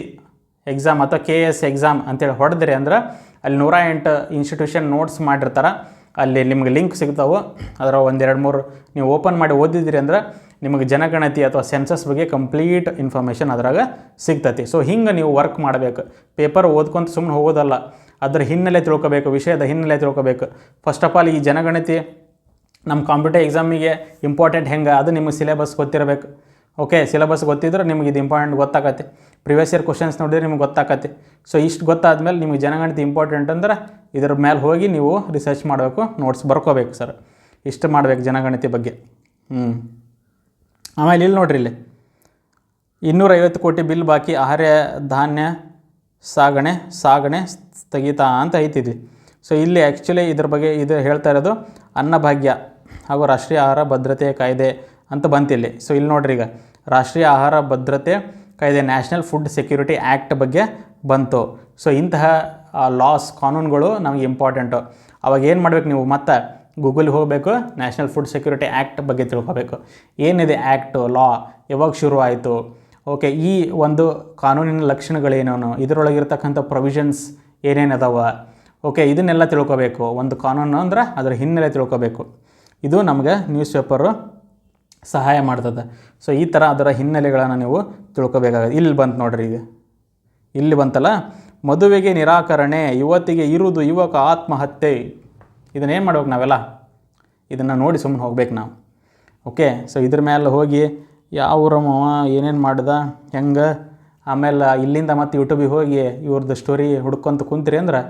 ಎಕ್ಸಾಮ್ ಅಥವಾ KS ಎಕ್ಸಾಮ್ ಅಂತೇಳಿ ಹೊಡೆದ್ರಿ ಅಂದ್ರೆ ಅಲ್ಲಿ 108 ಇನ್ಸ್ಟಿಟ್ಯೂಷನ್ ನೋಟ್ಸ್ ಮಾಡಿರ್ತಾರೆ, ಅಲ್ಲಿ ನಿಮಗೆ ಲಿಂಕ್ ಸಿಗ್ತಾವೆ. ಅದರ 1-2-3 ನೀವು ಓಪನ್ ಮಾಡಿ ಓದಿದ್ರಿ ಅಂದ್ರೆ ನಿಮಗೆ ಜನಗಣತಿ ಅಥವಾ ಸೆನ್ಸಸ್ ಬಗ್ಗೆ ಕಂಪ್ಲೀಟ್ ಇನ್ಫಾರ್ಮೇಷನ್ ಅದ್ರಾಗ ಸಿಗ್ತತಿ. ಸೊ ಹಿಂಗೆ ನೀವು ವರ್ಕ್ ಮಾಡಬೇಕು, ಪೇಪರ್ ಓದ್ಕೊಂತ ಸುಮ್ಮನೆ ಹೋಗೋದಲ್ಲ, ಅದ್ರ ಹಿನ್ನೆಲೆ ತಿಳ್ಕೊಬೇಕು, ವಿಷಯದ ಹಿನ್ನೆಲೆ ತಿಳ್ಕೊಬೇಕು. ಫಸ್ಟ್ ಆಫ್ ಆಲ್ ಈ ಜನಗಣತಿ ನಮ್ಮ ಕಾಂಪಿಟೇಟಿವ್ ಎಕ್ಸಾಮಿಗೆ ಇಂಪಾರ್ಟೆಂಟ್ ಹೆಂಗೆ, ಅದು ನಿಮಗೆ ಸಿಲೆಬಸ್ ಗೊತ್ತಿರಬೇಕು. ಓಕೆ, ಸಿಲೆಬಸ್ ಗೊತ್ತಿದ್ರೆ ನಿಮಗೆ ಇದು ಇಂಪಾರ್ಟೆಂಟ್ ಗೊತ್ತಾಗತ್ತೆ, ಪ್ರಿವಿಯಸ್ ಇಯರ್ ಕ್ವಶನ್ಸ್ ನೋಡಿದ್ರೆ ನಿಮ್ಗೆ ಗೊತ್ತಾಗತ್ತೆ. ಸೊ ಇಷ್ಟು ಗೊತ್ತಾದ್ಮೇಲೆ ನಿಮಗೆ ಜನಗಣತಿ ಇಂಪಾರ್ಟೆಂಟ್ ಅಂದ್ರೆ ಇದ್ರ ಮೇಲೆ ಹೋಗಿ ನೀವು ರಿಸರ್ಚ್ ಮಾಡಬೇಕು, ನೋಟ್ಸ್ ಬರ್ಕೋಬೇಕು. ಸರ್ ಇಷ್ಟು ಮಾಡಬೇಕು ಜನಗಣತಿ ಬಗ್ಗೆ. ಆಮೇಲೆ ಇಲ್ಲಿ ನೋಡ್ರಿ, ಇಲ್ಲಿ 250 ಕೋಟಿ ಬಿಲ್ ಬಾಕಿ, ಆಹಾರ ಧಾನ್ಯ ಸಾಗಣೆ ಸ್ಥಗಿತ ಅಂತ ಐತಿದ್ವಿ. ಸೊ ಇಲ್ಲಿ ಆ್ಯಕ್ಚುಲಿ ಇದ್ರ ಬಗ್ಗೆ ಇದು ಹೇಳ್ತಾ ಇರೋದು ಅನ್ನಭಾಗ್ಯ ಹಾಗೂ ರಾಷ್ಟ್ರೀಯ ಆಹಾರ ಭದ್ರತೆ ಕಾಯ್ದೆ ಅಂತ ಬಂತಿಲ್ಲಿ. ಸೊ ಇಲ್ಲಿ ನೋಡ್ರಿ, ಈಗ ರಾಷ್ಟ್ರೀಯ ಆಹಾರ ಭದ್ರತೆ ಕಾಯ್ದೆ, ನ್ಯಾಷನಲ್ ಫುಡ್ ಸೆಕ್ಯೂರಿಟಿ ಆ್ಯಕ್ಟ್ ಬಗ್ಗೆ ಬಂತು. ಸೊ ಇಂತಹ ಲಾಸ್ ಕಾನೂನುಗಳು ನಮಗೆ ಇಂಪಾರ್ಟೆಂಟು. ಅವಾಗ ಏನು ಮಾಡಬೇಕು ನೀವು ಮತ್ತೆ ಗೂಗಲ್ಗೆ ಹೋಗಬೇಕು, ನ್ಯಾಷನಲ್ ಫುಡ್ ಸೆಕ್ಯೂರಿಟಿ ಆ್ಯಕ್ಟ್ ಬಗ್ಗೆ ತಿಳ್ಕೊಬೇಕು. ಏನಿದೆ ಆ್ಯಕ್ಟು, ಲಾ ಯಾವಾಗ ಶುರು ಆಯಿತು, ಓಕೆ, ಈ ಒಂದು ಕಾನೂನಿನ ಲಕ್ಷಣಗಳೇನೇನು, ಇದರೊಳಗಿರ್ತಕ್ಕಂಥ ಪ್ರೊವಿಷನ್ಸ್ ಏನೇನು ಅದಾವ, ಓಕೆ, ಇದನ್ನೆಲ್ಲ ತಿಳ್ಕೊಬೇಕು. ಒಂದು ಕಾನೂನು ಅಂದ್ರೆ ಅದರ ಹಿನ್ನೆಲೆ ತಿಳ್ಕೊಬೇಕು. ಇದು ನಮಗೆ ನ್ಯೂಸ್ ಪೇಪರು ಸಹಾಯ ಮಾಡ್ತದೆ. ಸೊ ಈ ಥರ ಅದರ ಹಿನ್ನೆಲೆಗಳನ್ನು ನೀವು ತಿಳ್ಕೊಬೇಕಾಗುತ್ತೆ. ಇಲ್ಲಿ ಬಂತು ನೋಡ್ರಿ, ಈಗ ಇಲ್ಲಿ ಬಂತಲ್ಲ, ಮದುವೆಗೆ ನಿರಾಕರಣೆ, ಯುವತಿಗೆ ಇರುವುದು ಯುವಕ ಆತ್ಮಹತ್ಯೆ. ಇದನ್ನೇನು ಮಾಡ್ಬೇಕು ನಾವೆಲ್ಲ, ಇದನ್ನು ನೋಡಿ ಸುಮ್ಮನೆ ಹೋಗ್ಬೇಕು ನಾವು. ಓಕೆ, ಸೊ ಇದ್ರ ಮೇಲೆ ಹೋಗಿ ಯಾವ ಏನೇನು ಮಾಡ್ದ ಹೆಂಗೆ, ಆಮೇಲೆ ಇಲ್ಲಿಂದ ಮತ್ತು ಯೂಟ್ಯೂಬಿಗೆ ಹೋಗಿ ಇವ್ರದ್ದು ಸ್ಟೋರಿ ಹುಡ್ಕೊಂತ ಕುಂತೀರಿ ಅಂದ್ರೆ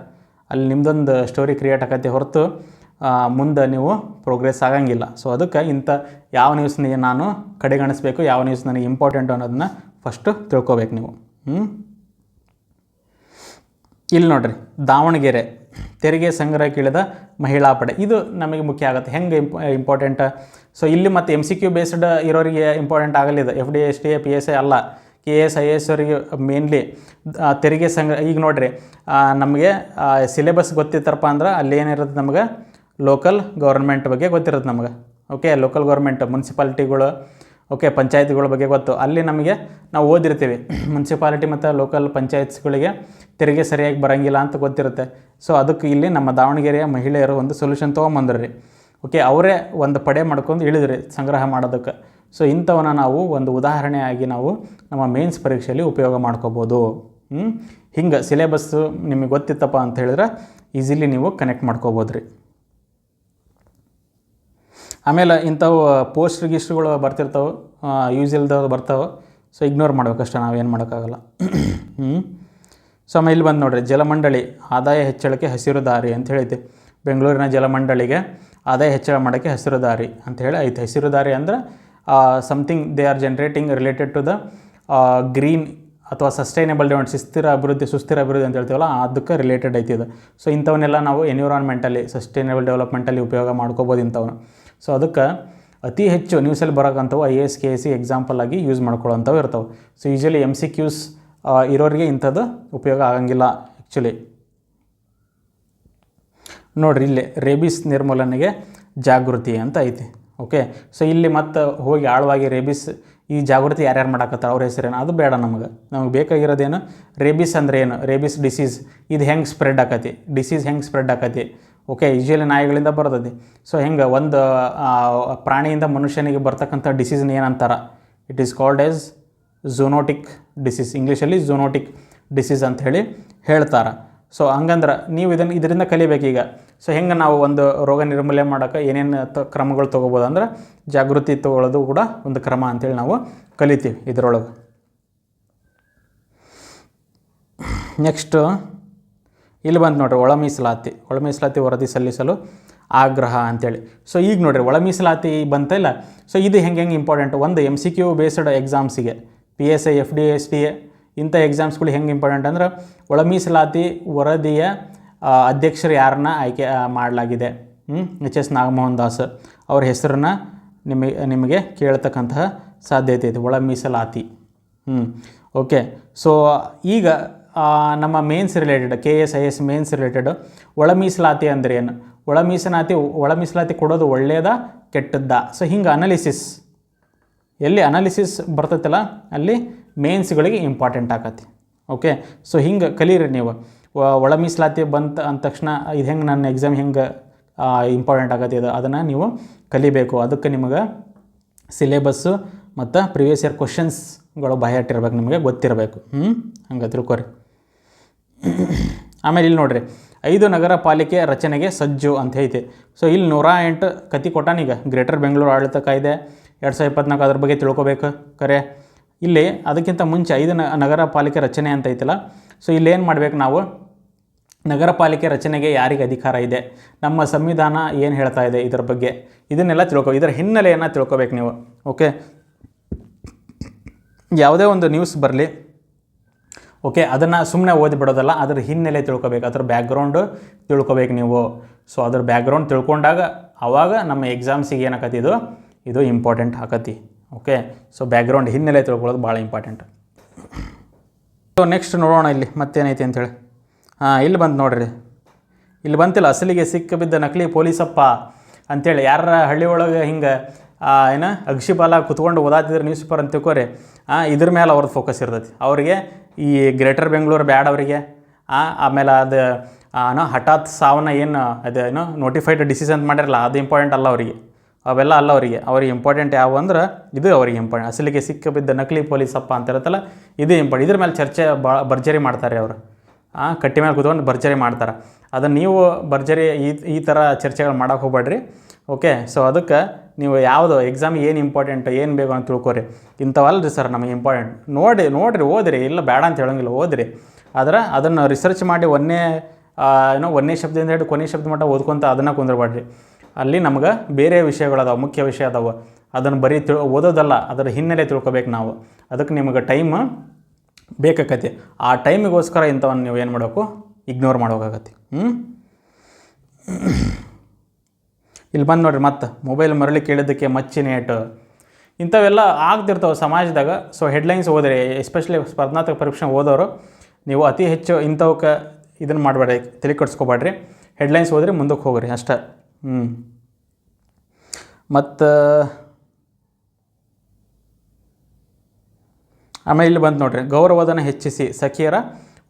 ಅಲ್ಲಿ ನಿಮ್ದೊಂದು ಸ್ಟೋರಿ ಕ್ರಿಯೇಟ್ ಆಗತ್ತೆ ಹೊರತು ಮುಂದೆ ನೀವು ಪ್ರೋಗ್ರೆಸ್ ಆಗಂಗಿಲ್ಲ. ಸೊ ಅದಕ್ಕೆ ಇಂಥ ಯಾವ ನ್ಯೂಸ್ನಿಗೆ ನಾನು ಕಡೆಗಣಿಸ್ಬೇಕು, ಯಾವ ನ್ಯೂಸ್ ನನಗೆ ಇಂಪಾರ್ಟೆಂಟು ಅನ್ನೋದನ್ನ ಫಸ್ಟು ತಿಳ್ಕೊಬೇಕು ನೀವು. ಇಲ್ಲಿ ನೋಡಿರಿ, ದಾವಣಗೆರೆ ತೆರಿಗೆ ಸಂಗ್ರಹಕ್ಕೆ ಇಳಿದ ಮಹಿಳಾ ಪಡೆ, ಇದು ನಮಗೆ ಮುಖ್ಯ ಆಗುತ್ತೆ. ಹೆಂಗೆ ಇಂಪಾರ್ಟೆಂಟ್? ಸೊ ಇಲ್ಲಿ ಮತ್ತು MCQ ಬೇಸ್ಡ್ ಇರೋರಿಗೆ ಇಂಪಾರ್ಟೆಂಟ್ ಆಗಲಿದೆ. FD STA PSI ಅಲ್ಲ, KS IAS ಅವರಿಗೆ ಮೇನ್ಲಿ ತೆರಿಗೆ ಸಂಗ್ರಹ. ಈಗ ನೋಡಿರಿ, ನಮಗೆ ಸಿಲೆಬಸ್ ಗೊತ್ತಿತ್ತರಪ್ಪ ಅಂದ್ರೆ ಅಲ್ಲಿ ಏನಿರುತ್ತೆ, ನಮಗೆ ಲೋಕಲ್ ಗೌರ್ಮೆಂಟ್ ಬಗ್ಗೆ ಗೊತ್ತಿರುತ್ತೆ ನಮಗೆ. ಓಕೆ, ಲೋಕಲ್ ಗೌರ್ಮೆಂಟ್ ಮುನ್ಸಿಪಾಲಿಟಿಗಳು, ಓಕೆ, ಪಂಚಾಯತ್ಗಳ ಬಗ್ಗೆ ಗೊತ್ತು. ಅಲ್ಲಿ ನಮಗೆ ನಾವು ಓದಿರ್ತೀವಿ ಮುನ್ಸಿಪಾಲಿಟಿ ಮತ್ತು ಲೋಕಲ್ ಪಂಚಾಯತ್ಸ್ಗಳಿಗೆ ತೆರಿಗೆ ಸರಿಯಾಗಿ ಬರೋಂಗಿಲ್ಲ ಅಂತ ಗೊತ್ತಿರುತ್ತೆ. ಸೊ ಅದಕ್ಕೆ ಇಲ್ಲಿ ನಮ್ಮ ದಾವಣಗೆರೆಯ ಮಹಿಳೆಯರು ಒಂದು ಸೊಲ್ಯೂಷನ್ ತೊಗೊಂಬಂದ್ರಿ. ಓಕೆ, ಅವರೇ ಒಂದು ಪಡೆ ಮಾಡ್ಕೊಂಡು ಇಳಿದ್ರಿ ಸಂಗ್ರಹ ಮಾಡೋದಕ್ಕೆ. ಸೊ ಇಂಥವನ್ನ ನಾವು ಒಂದು ಉದಾಹರಣೆಯಾಗಿ ನಾವು ನಮ್ಮ ಮೇನ್ಸ್ ಪರೀಕ್ಷೆಯಲ್ಲಿ ಉಪಯೋಗ ಮಾಡ್ಕೋಬೋದು. ಹಿಂಗೆ ಸಿಲೆಬಸ್ಸು ನಿಮಗೆ ಗೊತ್ತಿತ್ತಪ್ಪ ಅಂತ ಹೇಳಿದ್ರೆ ಈಸಿಲಿ ನೀವು ಕನೆಕ್ಟ್ ಮಾಡ್ಕೋಬೋದು ರೀ. ಆಮೇಲೆ ಇಂಥವು ಪೋಸ್ಟ್ ರಿಜಿಸ್ಟ್ರುಗಳು ಬರ್ತಿರ್ತಾವೆ, ಯೂಸ್ ಇಲ್ದವು ಬರ್ತಾವೆ. ಸೊ ಇಗ್ನೋರ್ ಮಾಡ್ಬೇಕಷ್ಟೇ, ನಾವೇನು ಮಾಡೋಕ್ಕಾಗಲ್ಲ. ಸೊ ಆಮೇಲೆ ಇಲ್ಲಿ ಬಂದು ನೋಡಿರಿ, ಜಲಮಂಡಳಿ ಆದಾಯ ಹೆಚ್ಚಳಕ್ಕೆ ಹಸಿರು ದಾರಿ ಅಂತ ಹೇಳೈತಿ. ಬೆಂಗಳೂರಿನ ಜಲಮಂಡಳಿಗೆ ಆದಾಯ ಹೆಚ್ಚಳ ಮಾಡೋಕ್ಕೆ ಹಸಿರು ದಾರಿ ಅಂತ ಹೇಳಿ ಐತೆ. ಹಸಿರು ದಾರಿ ಅಂದರೆ something they are generating related to the green ಅಥವಾ ಸಸ್ಟೈನೇಬಲ್ ಡೆವಲಪ್ಮೆಂಟ್, ಸುಸ್ಥಿರ ಅಭಿವೃದ್ಧಿ ಅಂತ ಹೇಳ್ತೀವಲ್ಲ, ಅದಕ್ಕೆ ರಿಲೇಟೆಡ್ ಐತಿ ಇದು. ಸೊ ಇಂಥವನ್ನೆಲ್ಲ ನಾವು ಎನ್ವಿರಾನ್ಮೆಂಟಲ್ಲಿ ಸಸ್ಟೈನೇಬಲ್ ಡೆವಲಪ್ಮೆಂಟಲ್ಲಿ ಉಪಯೋಗ ಮಾಡ್ಕೋಬೋದು ಇಂಥವನ್ನ. ಸೊ ಅದಕ್ಕೆ ಅತಿ ಹೆಚ್ಚು ನ್ಯೂಸಲ್ಲಿ ಬರೋಕ್ಕಂಥವು IAS KS ಎಕ್ಸಾಂಪಲ್ ಆಗಿ ಯೂಸ್ ಮಾಡ್ಕೊಳ್ಳೋಂಥವು ಇರ್ತವೆ. ಸೊ ಯೂಶಲಿ MCQs ಇರೋರಿಗೆ ಇಂಥದ್ದು ಉಪಯೋಗ ಆಗಂಗಿಲ್ಲ ಆ್ಯಕ್ಚುಲಿ. ನೋಡಿರಿ, ಇಲ್ಲಿ ರೇಬಿಸ್ ನಿರ್ಮೂಲನೆಗೆ ಜಾಗೃತಿ ಅಂತ ಐತಿ. ಓಕೆ, ಸೊ ಇಲ್ಲಿ ಮತ್ತೆ ಹೋಗಿ ಆಳವಾಗಿ ರೇಬಿಸ್ ಈ ಜಾಗೃತಿ ಯಾರ್ಯಾರು ಮಾಡಾಕತ್ತಾರೆ, ಅವ್ರ ಹೆಸರೇನು, ಅದು ಬೇಡ ನಮಗೆ ಬೇಕಾಗಿರೋದೇನು, ರೇಬಿಸ್ ಅಂದರೆ ಏನು, ರೇಬಿಸ್ ಡಿಸೀಸ್ ಇದು ಹೆಂಗೆ ಸ್ಪ್ರೆಡ್ ಆಕತಿ, ಡಿಸೀಸ್ ಹೆಂಗೆ ಸ್ಪ್ರೆಡ್ ಆಕತಿ. ಓಕೆ, ಯೂಶಲಿ ನಾಯಿಗಳಿಂದ ಬರ್ತದೆ. ಸೊ ಹೆಂಗೆ ಒಂದು ಪ್ರಾಣಿಯಿಂದ ಮನುಷ್ಯನಿಗೆ ಬರ್ತಕ್ಕಂಥ ಡಿಸೀಸ್ನ ಏನಂತಾರೆ, it is called as zoonotic disease, ಇಂಗ್ಲೀಷಲ್ಲಿ ಝೂನೋಟಿಕ್ ಡಿಸೀಸ್ ಅಂತ ಹೇಳಿ ಹೇಳ್ತಾರೆ. ಸೊ ಹಂಗಂದ್ರೆ ನೀವು ಇದರಿಂದ ಕಲಿಬೇಕೀಗ. ಸೊ ಹೆಂಗೆ ನಾವು ಒಂದು ರೋಗ ನಿರ್ಮೂಲನೆ ಮಾಡೋಕ್ಕೆ ಏನೇನು ಕ್ರಮಗಳು ತೊಗೋಬೋದು ಅಂದ್ರೆ ಜಾಗೃತಿ ತೊಗೊಳ್ಳೋದು ಕೂಡ ಒಂದು ಕ್ರಮ ಅಂತೇಳಿ ನಾವು ಕಲಿತೀವಿ ಇದರೊಳಗೆ. ನೆಕ್ಸ್ಟು ಇಲ್ಲಿ ಬಂದು ನೋಡಿರಿ, ಒಳ ಮೀಸಲಾತಿ ವರದಿ ಸಲ್ಲಿಸಲು ಆಗ್ರಹ ಅಂಥೇಳಿ. ಸೊ ಈಗ ನೋಡಿರಿ, ಒಳ ಮೀಸಲಾತಿ ಬಂತಿಲ್ಲ. ಸೊ ಇದು ಹೆಂಗೆ ಇಂಪಾರ್ಟೆಂಟ್, ಒಂದು MCQ ಬೇಸ್ಡ್ ಎಕ್ಸಾಮ್ಸಿಗೆ PSI FD STA ಇಂಥ ಎಕ್ಸಾಮ್ಸ್ಗಳು ಹೆಂಗೆ ಇಂಪಾರ್ಟೆಂಟ್ ಅಂದ್ರೆ, ಒಳ ಮೀಸಲಾತಿ ವರದಿಯ ಅಧ್ಯಕ್ಷರು ಯಾರನ್ನ ಆಯ್ಕೆ ಮಾಡಲಾಗಿದೆ, HS ನಾಗಮೋಹನ್ ದಾಸ್ ಅವ್ರ ಹೆಸರನ್ನ ನಿಮಗೆ ಕೇಳ್ತಕ್ಕಂತಹ ಸಾಧ್ಯತೆ ಇದೆ, ಒಳ ಮೀಸಲಾತಿ. ಓಕೆ, ಸೊ ಈಗ ನಮ್ಮ mains related KS IAS mains related ಒಳ ಮೀಸಲಾತಿ ಅಂದರೆ ಏನು, ಒಳ ಮೀಸಲಾತಿ ಕೊಡೋದು ಒಳ್ಳೆಯದಾ ಕೆಟ್ಟದ್ದಾ. ಸೊ ಹಿಂಗೆ ಅನಾಲಿಸಿಸ್, ಎಲ್ಲಿ ಅನಾಲಿಸಿಸ್ ಬರ್ತೈತಲ್ಲ ಅಲ್ಲಿ ಮೇನ್ಸ್ಗಳಿಗೆ ಇಂಪಾರ್ಟೆಂಟ್ ಆಗತ್ತೆ. ಓಕೆ, ಸೊ ಹಿಂಗೆ ಕಲೀರಿ ನೀವು. ಒಳ ಮೀಸಲಾತಿ ಬಂತ ಅಂದ ತಕ್ಷಣ ಇದು ಹೆಂಗೆ ನನ್ನ ಎಕ್ಸಾಮ್ ಹೆಂಗೆ ಇಂಪಾರ್ಟೆಂಟ್ ಆಗತ್ತೆ, ಇದು ಅದನ್ನು ನೀವು ಕಲಿಬೇಕು. ಅದಕ್ಕೆ ನಿಮಗೆ ಸಿಲೆಬಸ್ಸು ಮತ್ತು ಪ್ರಿವಿಯಸ್ ಇಯರ್ ಕ್ವಶನ್ಸ್ಗಳು ಬಾಯಾಟಿರ್ಬೇಕು, ನಿಮಗೆ ಗೊತ್ತಿರಬೇಕು. ಹಂಗೆ ತಿಳ್ಕೊರಿ. ಆಮೇಲೆ ಇಲ್ಲಿ ನೋಡಿರಿ, 5 ನಗರ ಪಾಲಿಕೆ ರಚನೆಗೆ ಸಜ್ಜು ಅಂತ ಐತೆ. ಸೊ ಇಲ್ಲಿ 108 ಕತಿ ಕೊಟ್ಟಾನೀಗ, ಗ್ರೇಟರ್ ಬೆಂಗಳೂರು ಆಡಳಿತ ಕಾಯ್ದೆ 2024 ಅದ್ರ ಬಗ್ಗೆ ತಿಳ್ಕೊಬೇಕು ಕರೆ. ಇಲ್ಲಿ ಅದಕ್ಕಿಂತ ಮುಂಚೆ 5 ನಗರ ಪಾಲಿಕೆ ರಚನೆ ಅಂತ ಐತಲ್ಲ. ಸೊ ಇಲ್ಲೇನು ಮಾಡಬೇಕು ನಾವು, ನಗರ ಪಾಲಿಕೆ ರಚನೆಗೆ ಯಾರಿಗೆ ಅಧಿಕಾರ ಇದೆ, ನಮ್ಮ ಸಂವಿಧಾನ ಏನು ಹೇಳ್ತಾ ಇದೆ ಇದರ ಬಗ್ಗೆ, ಇದನ್ನೆಲ್ಲ ಇದರ ಹಿನ್ನೆಲೆಯನ್ನು ತಿಳ್ಕೊಬೇಕು ನೀವು. ಓಕೆ, ಯಾವುದೇ ಒಂದು ನ್ಯೂಸ್ ಬರಲಿ, ಓಕೆ, ಅದನ್ನು ಸುಮ್ಮನೆ ಓದಿಬಿಡೋದಲ್ಲ, ಅದರ ಹಿನ್ನೆಲೆ ತಿಳ್ಕೊಬೇಕು, ಅದರ ಬ್ಯಾಕ್ಗ್ರೌಂಡು ತಿಳ್ಕೊಬೇಕು ನೀವು. ಸೊ ಅದ್ರ ಬ್ಯಾಕ್ಗ್ರೌಂಡ್ ತಿಳ್ಕೊಂಡಾಗ ಆವಾಗ ನಮ್ಮ ಎಕ್ಸಾಮ್ಸಿಗೆ ಏನಾಕತಿ ಇದು ಇಂಪಾರ್ಟೆಂಟ್ ಆಕತಿ. ಓಕೆ, ಸೊ ಬ್ಯಾಕ್ಗ್ರೌಂಡ್ ಹಿನ್ನೆಲೆ ತಿಳ್ಕೊಳ್ಳೋದು ಭಾಳ ಇಂಪಾರ್ಟೆಂಟ್. ಸೊ ನೆಕ್ಸ್ಟ್ ನೋಡೋಣ ಇಲ್ಲಿ ಮತ್ತೇನೈತಿ ಅಂಥೇಳಿ. ಹಾಂ ಇಲ್ಲಿ ಬಂತು ನೋಡಿರಿ, ಇಲ್ಲಿ ಬಂತಿಲ್ಲ, ಅಸಲಿಗೆ ಸಿಕ್ಕಿಬಿದ್ದ ನಕಲಿ ಪೊಲೀಸಪ್ಪ ಅಂಥೇಳಿ. ಯಾರ ಹಳ್ಳಿ ಒಳಗೆ ಹಿಂಗೆ ಅಕ್ಷಿಪಾಲ ಕುತ್ಕೊಂಡು ಓದಾತಿದ್ರೆ ನ್ಯೂಸ್ ಪೇಪರ್ ಅಂತ ತಿಳ್ಕೊರಿ, ಇದ್ರ ಮೇಲೆ ಅವ್ರದ್ದು ಫೋಕಸ್ ಇರ್ತೈತಿ. ಅವರಿಗೆ ಈ ಗ್ರೇಟರ್ ಬೆಂಗಳೂರು ಬ್ಯಾಡ್ ಅವರಿಗೆ. ಆಮೇಲೆ ಅದು ಹಠಾತ್ ಸಾವನ್ನ ಅದು ನೋಟಿಫೈಡ್ ಡಿಸೀಸ್ ಅಂತ ಮಾಡಿರಲ್ಲ, ಅದು ಇಂಪಾರ್ಟೆಂಟ್ ಅಲ್ಲ ಅವರಿಗೆ, ಅವೆಲ್ಲ ಅಲ್ಲ ಅವರಿಗೆ. ಅವ್ರಿಗೆ ಇಂಪಾರ್ಟೆಂಟ್ ಯಾವ ಅಂದ್ರೆ ಇದು ಅವ್ರಿಗೆ ಇಂಪಾರ್ಟೆಂಟ್. ಅಸಲಿಗೆ ಸಿಕ್ಕಿಬಿದ್ದ ನಕಲಿ ಪೊಲೀಸಪ್ಪ ಅಂತ ಇರುತ್ತಲ್ಲ, ಇದು ಇಂಪಾರ್ಟೆಂಟ್. ಇದ್ರ ಮೇಲೆ ಚರ್ಚೆ ಭರ್ಜರಿ ಮಾಡ್ತಾರೆ ಅವರು. ಕಟ್ಟಿ ಮೇಲೆ ಕೂತ್ಕೊಂಡು ಭರ್ಜರಿ ಮಾಡ್ತಾರೆ. ಅದನ್ನು ನೀವು ಭರ್ಜರಿ ಈ ಥರ ಚರ್ಚೆಗಳು ಮಾಡೋಕೆ ಹೋಗ್ಬೇಡ್ರಿ. ಓಕೆ, ಸೊ ಅದಕ್ಕೆ ನೀವು ಯಾವುದು ಎಕ್ಸಾಮಿಗೆ ಏನು ಇಂಪಾರ್ಟೆಂಟ್, ಏನು ಬೇಕು ಅಂತ ತಿಳ್ಕೊರಿ. ಇಂಥವಲ್ಲ ರೀ ಸರ್ ನಮಗೆ ಇಂಪಾರ್ಟೆಂಟ್. ನೋಡಿರಿ ಓದಿರಿ, ಇಲ್ಲ ಬೇಡ ಅಂತ ಹೇಳೋಂಗಿಲ್ಲ, ಓದಿರಿ. ಆದರೆ ಅದನ್ನು ರಿಸರ್ಚ್ ಮಾಡಿ ಒಂದೇ ಶಬ್ದದಿಂದ ಹಿಡಿದು ಕೊನೆ ಶಬ್ದ ಮಟ್ಟ ಓದ್ಕೊತ ಅದನ್ನು ಕುಂದ್ರಬೇಡ್ರಿ. ಅಲ್ಲಿ ನಮ್ಗೆ ಬೇರೆ ವಿಷಯಗಳದಾವೆ, ಮುಖ್ಯ ವಿಷಯ ಅದಾವೆ. ಅದನ್ನು ಬರೀ ಓದೋದಲ್ಲ, ಅದರ ಹಿನ್ನೆಲೆ ತಿಳ್ಕೊಬೇಕು ನಾವು. ಅದಕ್ಕೆ ನಿಮಗೆ ಟೈಮ್ ಬೇಕಾಕತಿ. ಆ ಟೈಮಿಗೋಸ್ಕರ ಇಂಥವನ್ನು ನೀವು ಏನು ಮಾಡಬೇಕು, ಇಗ್ನೋರ್ ಮಾಡೋಕ್ಕಾಗತ್ತೆ. ಇಲ್ಲಿ ಬಂದು ನೋಡಿರಿ, ಮತ್ತೆ ಮೊಬೈಲ್ ಮರಳಿ ಕೇಳಿದ್ದಕ್ಕೆ ಮಚ್ಚಿನೇಟು ಇಂಥವೆಲ್ಲ ಆಗ್ತಿರ್ತಾವೆ ಸಮಾಜದಾಗ. ಸೊ ಹೆಡ್ಲೈನ್ಸ್ ಓದಿರಿ, ಎಸ್ಪೆಷಲಿ ಸ್ಪರ್ಧಾತ್ಮಕ ಪರೀಕ್ಷೆ ಓದೋರು ನೀವು ಅತಿ ಹೆಚ್ಚು ಇಂಥವಕ್ಕೆ ಇದನ್ನು ಮಾಡಬೇಡ್ರಿ, ತಲೆ ಕೆಡಿಸ್ಕೊಬೇಡ್ರಿ. ಹೆಡ್ಲೈನ್ಸ್ ಓದಿರಿ, ಮುಂದಕ್ಕೆ ಹೋಗ್ರಿ ಅಷ್ಟೇ. ಮತ್ತು ಆಮೇಲೆ ಇಲ್ಲಿ ಬಂದು ನೋಡಿರಿ, ಗೌರವಧನ ಹೆಚ್ಚಿಸಿ ಸಖಿಯರ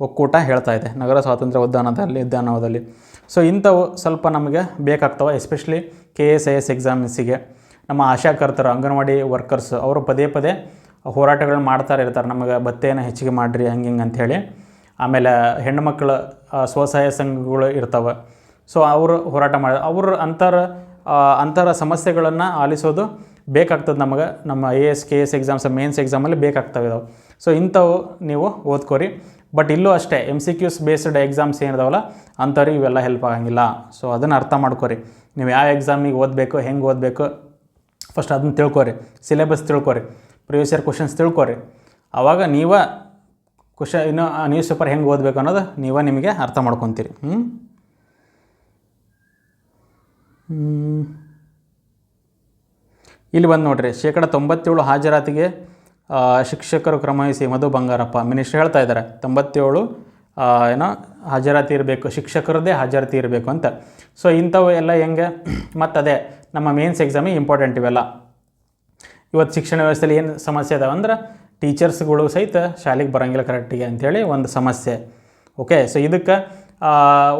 ಒಕ್ಕೂಟ ಹೇಳ್ತಾ ಇದೆ ನಗರ ಸ್ವಾತಂತ್ರ್ಯ ಉದ್ಯಾನವನದಲ್ಲಿ. ಸೊ ಇಂಥವು ಸ್ವಲ್ಪ ನಮಗೆ ಬೇಕಾಗ್ತವೆ, ಎಸ್ಪೆಷಲಿ KS ಎಕ್ಸಾಮ್ಸಿಗೆ. ನಮ್ಮ ಆಶಾಕರ್ತರು, ಅಂಗನವಾಡಿ ವರ್ಕರ್ಸ್ ಅವರು ಪದೇ ಪದೇ ಹೋರಾಟಗಳನ್ನ ಮಾಡ್ತಾರೆ ಇರ್ತಾರೆ, ನಮಗೆ ಭತ್ತೆಯನ್ನು ಹೆಚ್ಚಿಗೆ ಮಾಡಿರಿ ಹಂಗೆ ಅಂಥೇಳಿ. ಆಮೇಲೆ ಹೆಣ್ಣುಮಕ್ಕಳ ಸ್ವಸಹಾಯ ಸಂಘಗಳು ಇರ್ತವೆ. ಸೊ ಅವರು ಹೋರಾಟ ಮಾಡಿ ಅವರು ಅಂತರ ಸಮಸ್ಯೆಗಳನ್ನು ಆಲಿಸೋದು ಬೇಕಾಗ್ತದೆ ನಮಗೆ. ನಮ್ಮ AS KS ಎಕ್ಸಾಮ್ಸ್ ಮೇನ್ಸ್ ಎಕ್ಸಾಮಲ್ಲಿ ಬೇಕಾಗ್ತವೆ ಇದಾವೆ. ಸೊ ಇಂಥವು ನೀವು ಓದ್ಕೊರಿ. ಬಟ್ ಇಲ್ಲೂ ಅಷ್ಟೇ MCQs ಬೇಸ್ಡ್ ಎಕ್ಸಾಮ್ಸ್ ಏನಿದಾವಲ್ಲ ಅಂಥವ್ರಿಗೆ ಇವೆಲ್ಲ ಹೆಲ್ಪ್ ಆಗಂಗಿಲ್ಲ. ಸೊ ಅದನ್ನು ಅರ್ಥ ಮಾಡ್ಕೊರಿ. ನೀವು ಯಾವ ಎಕ್ಸಾಮಿಗೆ ಓದಬೇಕು, ಹೆಂಗೆ ಓದಬೇಕು, ಫಸ್ಟ್ ಅದನ್ನು ತಿಳ್ಕೊರಿ. ಸಿಲೆಬಸ್ ತಿಳ್ಕೊರಿ, ಪ್ರಿವಿಯಸ್ ಇಯರ್ ಕ್ವಶನ್ಸ್ ತಿಳ್ಕೊರಿ. ಆವಾಗ ಇನ್ನು ನ್ಯೂಸ್ ಪೇಪರ್ ಹೆಂಗೆ ಓದಬೇಕು ಅನ್ನೋದು ನಿಮಗೆ ಅರ್ಥ ಮಾಡ್ಕೊತೀರಿ. ಇಲ್ಲಿ ಬಂದು ನೋಡಿರಿ, 97% ಹಾಜರಾತಿಗೆ ಶಿಕ್ಷಕರು ಕ್ರಮವಹಿಸಿ ಮಧು ಬಂಗಾರಪ್ಪ ಮಿನಿಸ್ಟರ್ ಹೇಳ್ತಾ ಇದ್ದಾರೆ. 97 ಹಾಜರಾತಿ ಇರಬೇಕು, ಶಿಕ್ಷಕರದ್ದೇ ಹಾಜರಾತಿ ಇರಬೇಕು ಅಂತ. ಸೊ ಇಂಥವು ಎಲ್ಲ ಹೆಂಗೆ, ಮತ್ತು ಅದೇ ನಮ್ಮ ಮೇನ್ಸ್ ಎಕ್ಸಾಮಿಗೆ ಇಂಪಾರ್ಟೆಂಟ್ ಇವೆಲ್ಲ. ಇವತ್ತು ಶಿಕ್ಷಣ ವ್ಯವಸ್ಥೆಯಲ್ಲಿ ಏನು ಸಮಸ್ಯೆ ಅದಾವೆ ಅಂದ್ರೆ ಟೀಚರ್ಸ್ಗಳು ಸಹಿತ ಶಾಲೆಗೆ ಬರೋಂಗಿಲ್ಲ ಕರೆಕ್ಟಿಗೆ ಅಂಥೇಳಿ ಒಂದು ಸಮಸ್ಯೆ. ಓಕೆ, ಸೊ ಇದಕ್ಕೆ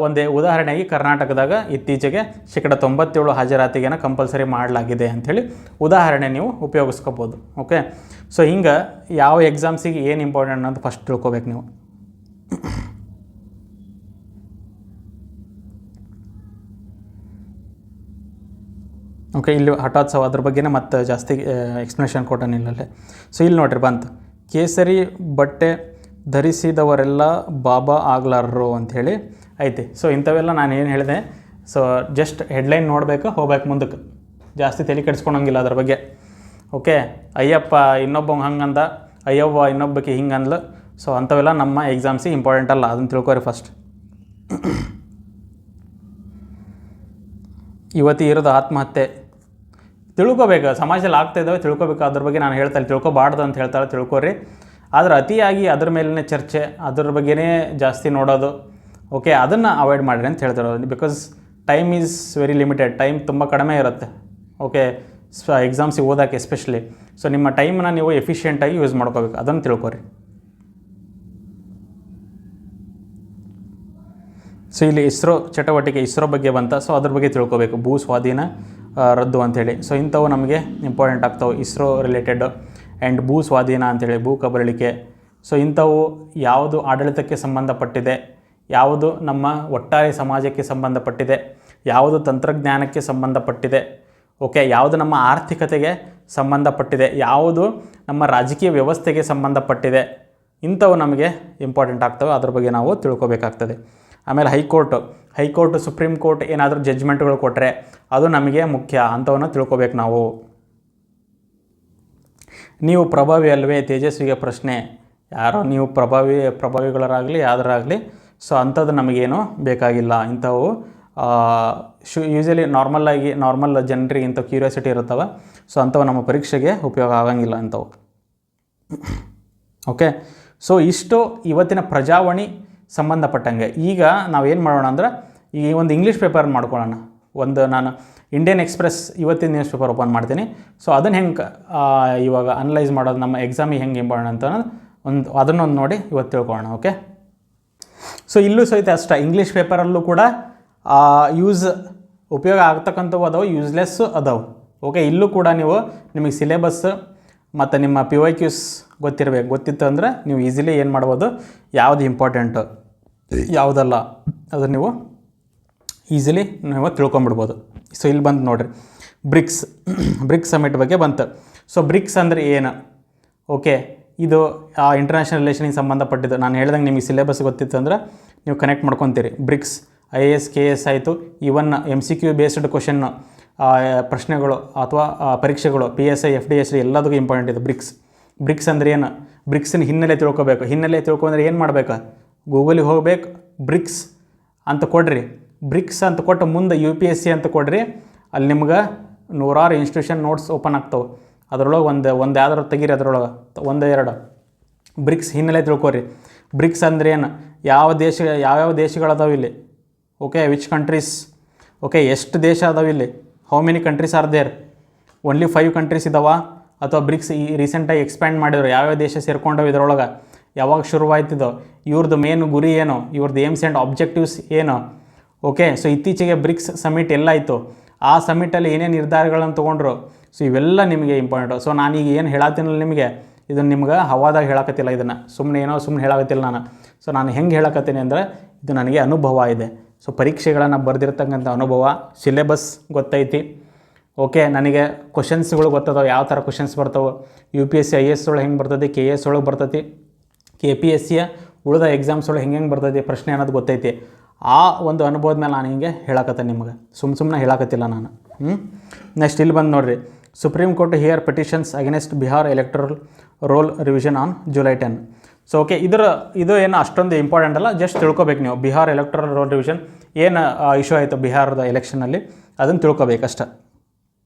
ಒಂದೇ ಉದಾಹರಣೆಗೆ ಕರ್ನಾಟಕದಾಗ ಇತ್ತೀಚೆಗೆ 97% ಹಾಜರಾತಿಗೆ ಕಂಪಲ್ಸರಿ ಮಾಡಲಾಗಿದೆ ಅಂಥೇಳಿ ಉದಾಹರಣೆ ನೀವು ಉಪಯೋಗಿಸ್ಕೋಬೋದು. ಓಕೆ, ಸೊ ಹಿಂಗೆ ಯಾವ ಎಕ್ಸಾಮ್ಸಿಗೆ ಏನು ಇಂಪಾರ್ಟೆಂಟ್ ಅನ್ನೋದು ಫಸ್ಟ್ ತಿಳ್ಕೊಬೇಕು ನೀವು. ಓಕೆ, ಇಲ್ಲಿ ಹಠೋತ್ಸವ ಅದ್ರ ಬಗ್ಗೆನೇ ಮತ್ತೆ ಜಾಸ್ತಿ ಎಕ್ಸ್ಪ್ಲನೇಷನ್ ಕೊಟ್ಟನಿಲ್ಲಲ್ಲೇ. ಸೊ ಇಲ್ಲಿ ನೋಡ್ರಿ ಬಂತು, ಕೇಸರಿ ಬಟ್ಟೆ ಧರಿಸಿದವರೆಲ್ಲ ಬಾಬಾ ಆಗ್ಲಾರರು ಅಂಥೇಳಿ ಐತಿ. ಸೊ ಇಂಥವೆಲ್ಲ ನಾನು ಏನು ಹೇಳಿದೆ, ಸೊ ಜಸ್ಟ್ ಹೆಡ್ಲೈನ್ ನೋಡಬೇಕು, ಹೋಗ್ಬೇಕು ಮುಂದಕ್ಕೆ, ಜಾಸ್ತಿ ತಲೆ ಕೆಡಿಸ್ಕೊಳಂಗಿಲ್ಲ ಅದ್ರ ಬಗ್ಗೆ. ಓಕೆ, ಅಯ್ಯಪ್ಪ ಇನ್ನೊಬ್ಬ ಹಂಗಂದ, ಅಯ್ಯವ್ವ ಇನ್ನೊಬ್ಬಕ್ಕೆ ಹಿಂಗಂದ್ಲು. ಸೊ ಅಂಥವೆಲ್ಲ ನಮ್ಮ ಎಕ್ಸಾಮ್ಸಿಗೆ ಇಂಪಾರ್ಟೆಂಟ್ ಅಲ್ಲ, ಅದನ್ನು ತಿಳ್ಕೊರಿ ಫಸ್ಟ್. ಇವತ್ತು ಇರೋದು ಆತ್ಮಹತ್ಯೆ ತಿಳ್ಕೊಬೇಕು, ಸಮಾಜದಲ್ಲಿ ಆಗ್ತಾಯಿದ್ದಾವೆ ತಿಳ್ಕೊಬೇಕು. ಅದ್ರ ಬಗ್ಗೆ ನಾನು ಹೇಳ್ತಾಯಿಲ್ಲ, ತಿಳ್ಕೊಬಾರ್ದು ಅಂತ ಹೇಳ್ತಾಳೆ, ತಿಳ್ಕೊರಿ. ಆದರೆ ಅತಿಯಾಗಿ ಅದ್ರ ಮೇಲೇ ಚರ್ಚೆ, ಅದ್ರ ಬಗ್ಗೆನೇ ಜಾಸ್ತಿ ನೋಡೋದು, ಓಕೆ, ಅದನ್ನು ಅವಾಯ್ಡ್ ಮಾಡಿರಿ ಅಂತ ಹೇಳ್ತಿರೋದು. Because time is very limited, time ತುಂಬ ಕಡಿಮೆ ಇರುತ್ತೆ. ಓಕೆ, ಎಕ್ಸಾಮ್ಸಿಗೆ ಓದೋಕ್ಕೆ ಎಸ್ಪೆಷಲಿ. ಸೊ ನಿಮ್ಮ ಟೈಮನ್ನ ನೀವು ಎಫಿಷಿಯೆಂಟಾಗಿ ಯೂಸ್ ಮಾಡ್ಕೋಬೇಕು, ಅದನ್ನು ತಿಳ್ಕೊರಿ. ಸೊ ಇಲ್ಲಿ ಇಸ್ರೋ ಬಗ್ಗೆ ಬಂತ. ಸೊ ಅದ್ರ ಬಗ್ಗೆ ತಿಳ್ಕೊಬೇಕು, ಭೂ ಸ್ವಾಧೀನ ರದ್ದು ಅಂಥೇಳಿ. ಸೊ ಇಂಥವು ನಮಗೆ ಇಂಪಾರ್ಟೆಂಟ್ ಆಗ್ತವೆ, ಇಸ್ರೋ ರಿಲೇಟೆಡ್. ಆ್ಯಂಡ್ ಭೂ ಸ್ವಾಧೀನ ಅಂಥೇಳಿ, ಭೂ ಕಬಳಿಕೆ. ಸೊ ಇಂಥವು ಯಾವುದು ಆಡಳಿತಕ್ಕೆ ಸಂಬಂಧಪಟ್ಟಿದೆ, ಯಾವುದು ನಮ್ಮ ಒಟ್ಟಾರೆ ಸಮಾಜಕ್ಕೆ ಸಂಬಂಧಪಟ್ಟಿದೆ, ಯಾವುದು ತಂತ್ರಜ್ಞಾನಕ್ಕೆ ಸಂಬಂಧಪಟ್ಟಿದೆ, ಓಕೆ, ಯಾವುದು ನಮ್ಮ ಆರ್ಥಿಕತೆಗೆ ಸಂಬಂಧಪಟ್ಟಿದೆ, ಯಾವುದು ನಮ್ಮ ರಾಜಕೀಯ ವ್ಯವಸ್ಥೆಗೆ ಸಂಬಂಧಪಟ್ಟಿದೆ, ಇಂಥವು ನಮಗೆ ಇಂಪಾರ್ಟೆಂಟ್ ಆಗ್ತವೆ. ಅದ್ರ ಬಗ್ಗೆ ನಾವು ತಿಳ್ಕೊಬೇಕಾಗ್ತದೆ. ಆಮೇಲೆ ಹೈಕೋರ್ಟು ಸುಪ್ರೀಂ ಕೋರ್ಟ್ ಏನಾದರೂ ಜಡ್ಜ್ಮೆಂಟ್ಗಳು ಕೊಟ್ಟರೆ ಅದು ನಮಗೆ ಮುಖ್ಯ, ಅಂಥವನ್ನು ತಿಳ್ಕೊಬೇಕು ನಾವು. ನೀವು ಪ್ರಭಾವಿ ಅಲ್ವೇ ತೇಜಸ್ವಿಗೆ ಪ್ರಶ್ನೆ, ಯಾರೋ ನೀವು ಪ್ರಭಾವಿಗಳರಾಗಲಿ ಯಾವ್ದಾರಾಗಲಿ, ಸೊ ಅಂಥದ್ದು ನಮಗೇನು ಬೇಕಾಗಿಲ್ಲ. ಇಂಥವು ಯೂಶಲಿ ನಾರ್ಮಲ್ ಜನರಿಗೆ ಇಂಥ ಕ್ಯೂರಿಯಾಸಿಟಿ ಇರುತ್ತವೆ. ಸೊ ಅಂಥವು ನಮ್ಮ ಪರೀಕ್ಷೆಗೆ ಉಪಯೋಗ ಆಗಂಗಿಲ್ಲ ಅಂಥವು. ಓಕೆ, ಸೊ ಇಷ್ಟು ಇವತ್ತಿನ ಪ್ರಜಾವಾಣಿ ಸಂಬಂಧಪಟ್ಟಂಗೆ. ಈಗ ನಾವೇನು ಮಾಡೋಣ ಅಂದ್ರೆ ಈ ಒಂದು ಇಂಗ್ಲೀಷ್ ಪೇಪರ್ ಮಾಡ್ಕೊಳ್ಳೋಣ. ನಾನು ಇಂಡಿಯನ್ ಎಕ್ಸ್‌ಪ್ರೆಸ್ ಇವತ್ತಿನ ನ್ಯೂಸ್ ಪೇಪರ್ ಓಪನ್ ಮಾಡ್ತೀನಿ. ಸೊ ಅದನ್ನು ಹೆಂಗೆ ಇವಾಗ ಅನಲೈಸ್ ಮಾಡೋದು, ನಮ್ಮ ಎಕ್ಸಾಮಿಗೆ ಹೆಂಗೆ ಇಂಪಾರ್ಟೆಂಟ್ ಅಂತ ಅದನ್ನೊಂದು ನೋಡಿ ಇವತ್ತು ತಿಳ್ಕೊಳ್ಳೋಣ. ಓಕೆ, ಸೊ ಇಲ್ಲೂ ಸಹಿತ ಅಷ್ಟೇ, ಇಂಗ್ಲೀಷ್ ಪೇಪರಲ್ಲೂ ಕೂಡ ಉಪಯೋಗ ಆಗ್ತಕ್ಕಂಥವು ಅದಾವೆ, ಯೂಸ್ಲೆಸ್ಸು ಅದಾವೆ. ಓಕೆ, ಇಲ್ಲೂ ಕೂಡ ನಿಮಗೆ ಸಿಲೆಬಸ್ ಮತ್ತು ನಿಮ್ಮ PYQs ಗೊತ್ತಿತ್ತು ಅಂದರೆ ನೀವು ಈಸಿಲಿ ಏನು ಮಾಡ್ಬೋದು, ಯಾವುದು ಇಂಪಾರ್ಟೆಂಟು ಯಾವುದಲ್ಲ ಅದನ್ನು ನೀವು ಈಸಿಲಿ ತಿಳ್ಕೊಂಬಿಡ್ಬೋದು. ಸೊ ಇಲ್ಲಿ ಬಂದು ನೋಡಿರಿ, ಬ್ರಿಕ್ಸ್ ಸಮಿಟ್ ಬಗ್ಗೆ ಬಂತು. ಸೊ ಬ್ರಿಕ್ಸ್ ಅಂದರೆ ಏನು? ಓಕೆ, ಇದು ಇಂಟರ್ನ್ಯಾಷನಲ್ ರಿಲೇಷನಿಗೆ ಸಂಬಂಧಪಟ್ಟಿದ್ದು. ನಾನು ಹೇಳ್ದಂಗೆ ನಿಮಗೆ ಸಿಲೆಬಸ್ ಗೊತ್ತಿತ್ತು ಅಂದರೆ ನೀವು ಕನೆಕ್ಟ್ ಮಾಡ್ಕೊತೀರಿ. ಬ್ರಿಕ್ಸ್ IAS KS ಆಯಿತು, ಈವನ್ MCQ ಬೇಸ್ಡ್ ಕ್ವಶನ್ನು ಪ್ರಶ್ನೆಗಳು ಅಥವಾ ಪರೀಕ್ಷೆಗಳು PSI FDSD ಎಲ್ಲದಕ್ಕೂ ಇಂಪಾರ್ಟೆಂಟ್ ಇದು ಬ್ರಿಕ್ಸ್ ಅಂದರೆ ಏನು? ಬ್ರಿಕ್ಸಿನ ಹಿನ್ನೆಲೆ ತಿಳ್ಕೊಬೇಕು. ಹಿನ್ನೆಲೆ ತಿಳ್ಕೊಂಡ್ರೆ ಏನು ಮಾಡಬೇಕು? ಗೂಗಲಿಗೆ ಹೋಗ್ಬೇಕು, ಬ್ರಿಕ್ಸ್ ಅಂತ ಕೊಡ್ರಿ. ಬ್ರಿಕ್ಸ್ ಅಂತ ಕೊಟ್ಟು ಮುಂದೆ UPSC ಅಂತ ಕೊಡ್ರಿ. ಅಲ್ಲಿ ನಿಮ್ಗೆ ನೂರಾರು ಇನ್ಸ್ಟಿಟ್ಯೂಷನ್ ನೋಟ್ಸ್ ಓಪನ್ ಆಗ್ತವೆ. ಅದರೊಳಗೆ ಒಂದು ಯಾವ್ದಾರು ತೆಗೀರಿ, ಅದರೊಳಗೆ 1-2 ಬ್ರಿಕ್ಸ್ ಹಿನ್ನೆಲೆ ತಿಳ್ಕೊರಿ. ಬ್ರಿಕ್ಸ್ ಅಂದ್ರೆ ಏನು? ಯಾವ್ಯಾವ ದೇಶಗಳದಾವೆ ಇಲ್ಲಿ? Okay, which countries? ಓಕೆ, ಎಷ್ಟು ದೇಶ ಅದಾವೆ ಇಲ್ಲಿ? How many countries are there? Only 5 countries ಇದಾವ ಅಥವಾ ಬ್ರಿಕ್ಸ್ ಈ ರೀಸೆಂಟಾಗಿ ಎಕ್ಸ್ಪ್ಯಾಂಡ್ ಮಾಡಿದ್ರು? ಯಾವ್ಯಾವ ದೇಶ ಸೇರ್ಕೊಂಡವು ಇದರೊಳಗೆ? ಯಾವಾಗ ಶುರುವಾಯ್ತಿದ್ದೋ? ಇವ್ರದ್ದು ಮೇನ್ ಗುರಿ ಏನು? ಇವ್ರದ್ದು ಏಮ್ಸ್ ಆ್ಯಂಡ್ ಆಬ್ಜೆಕ್ಟಿವ್ಸ್ ಏನು? ಓಕೆ, ಸೊ ಇತ್ತೀಚೆಗೆ ಬ್ರಿಕ್ಸ್ ಸಮಿಟ್ ಎಲ್ಲಾಯಿತು, ಆ ಸಮಿಟಲ್ಲಿ ಏನೇನು ನಿರ್ಧಾರಗಳನ್ನು ತೊಗೊಂಡ್ರು? ಸೊ ಇವೆಲ್ಲ ನಿಮಗೆ ಇಂಪಾರ್ಟೆಂಟು. ಸೊ ನಾನೀಗ ಏನು ಹೇಳತ್ತೀನಲ್ಲ ನಿಮಗೆ, ಇದನ್ನು ನಿಮ್ಗೆ ಹವಾದಾಗ ಹೇಳಕತ್ತಿಲ್ಲ, ಇದನ್ನು ಸುಮ್ಮನೆ ಹೇಳಕತ್ತಿಲ್ಲ ನಾನು. ಸೊ ನಾನು ಹೆಂಗೆ ಹೇಳಕತ್ತೀನಿ ಅಂದರೆ ಇದು ನನಗೆ ಅನುಭವ ಇದೆ. ಸೊ ಪರೀಕ್ಷೆಗಳನ್ನು ಬರೆದಿರ್ತಕ್ಕಂಥ ಅನುಭವ, ಸಿಲೆಬಸ್ ಗೊತ್ತೈತಿ. ಓಕೆ, ನನಗೆ ಕ್ವಶನ್ಸ್ಗಳು ಗೊತ್ತದಾವೆ, ಯಾವ ಥರ ಕ್ವಶನ್ಸ್ ಬರ್ತಾವೆ. UPSC IAS ಒಳಗೆ ಹೆಂಗೆ ಬರ್ತೈತಿ, KS ಒಳಗೆ ಬರ್ತೈತಿ, KPSCಯ ಉಳಿದ ಎಕ್ಸಾಮ್ಸ್ ಒಳಗೆ ಹೆಂಗೆ ಬರ್ತೈತಿ ಪ್ರಶ್ನೆ ಅನ್ನೋದು ಗೊತ್ತೈತಿ. ಆ ಒಂದು ಅನುಭವದ ಮೇಲೆ ನಾನು ಹಿಂಗೆ ಹೇಳಕತ್ತೆ ನಿಮ್ಗೆ, ಸುಮ್ಮನೆ ಹೇಳಕತ್ತಿಲ್ಲ ನಾನು. ನೆಕ್ಸ್ಟ್ ಇಲ್ಲಿ ಬಂದು ನೋಡಿರಿ, supreme court hear petitions against Bihar electoral roll revision on July 10. So okay, ಇದು ಏನು ಅಷ್ಟೊಂದು ಇಂಪಾರ್ಟೆಂಟ್ ಅಲ್ಲ, ಜಸ್ಟ್ ತಿಳ್ಕೊಬೇಕು ನೀವು. ಬಿಹಾರ್ ಎಲೆಕ್ಟ್ರಲ್ ರೋಲ್ ರಿವಿಷನ್ ಏನು ಇಶ್ಯೂ ಆಯಿತು ಬಿಹಾರದ ಎಲೆಕ್ಷನಲ್ಲಿ, ಅದನ್ನು ತಿಳ್ಕೊಬೇಕಷ್ಟೆ.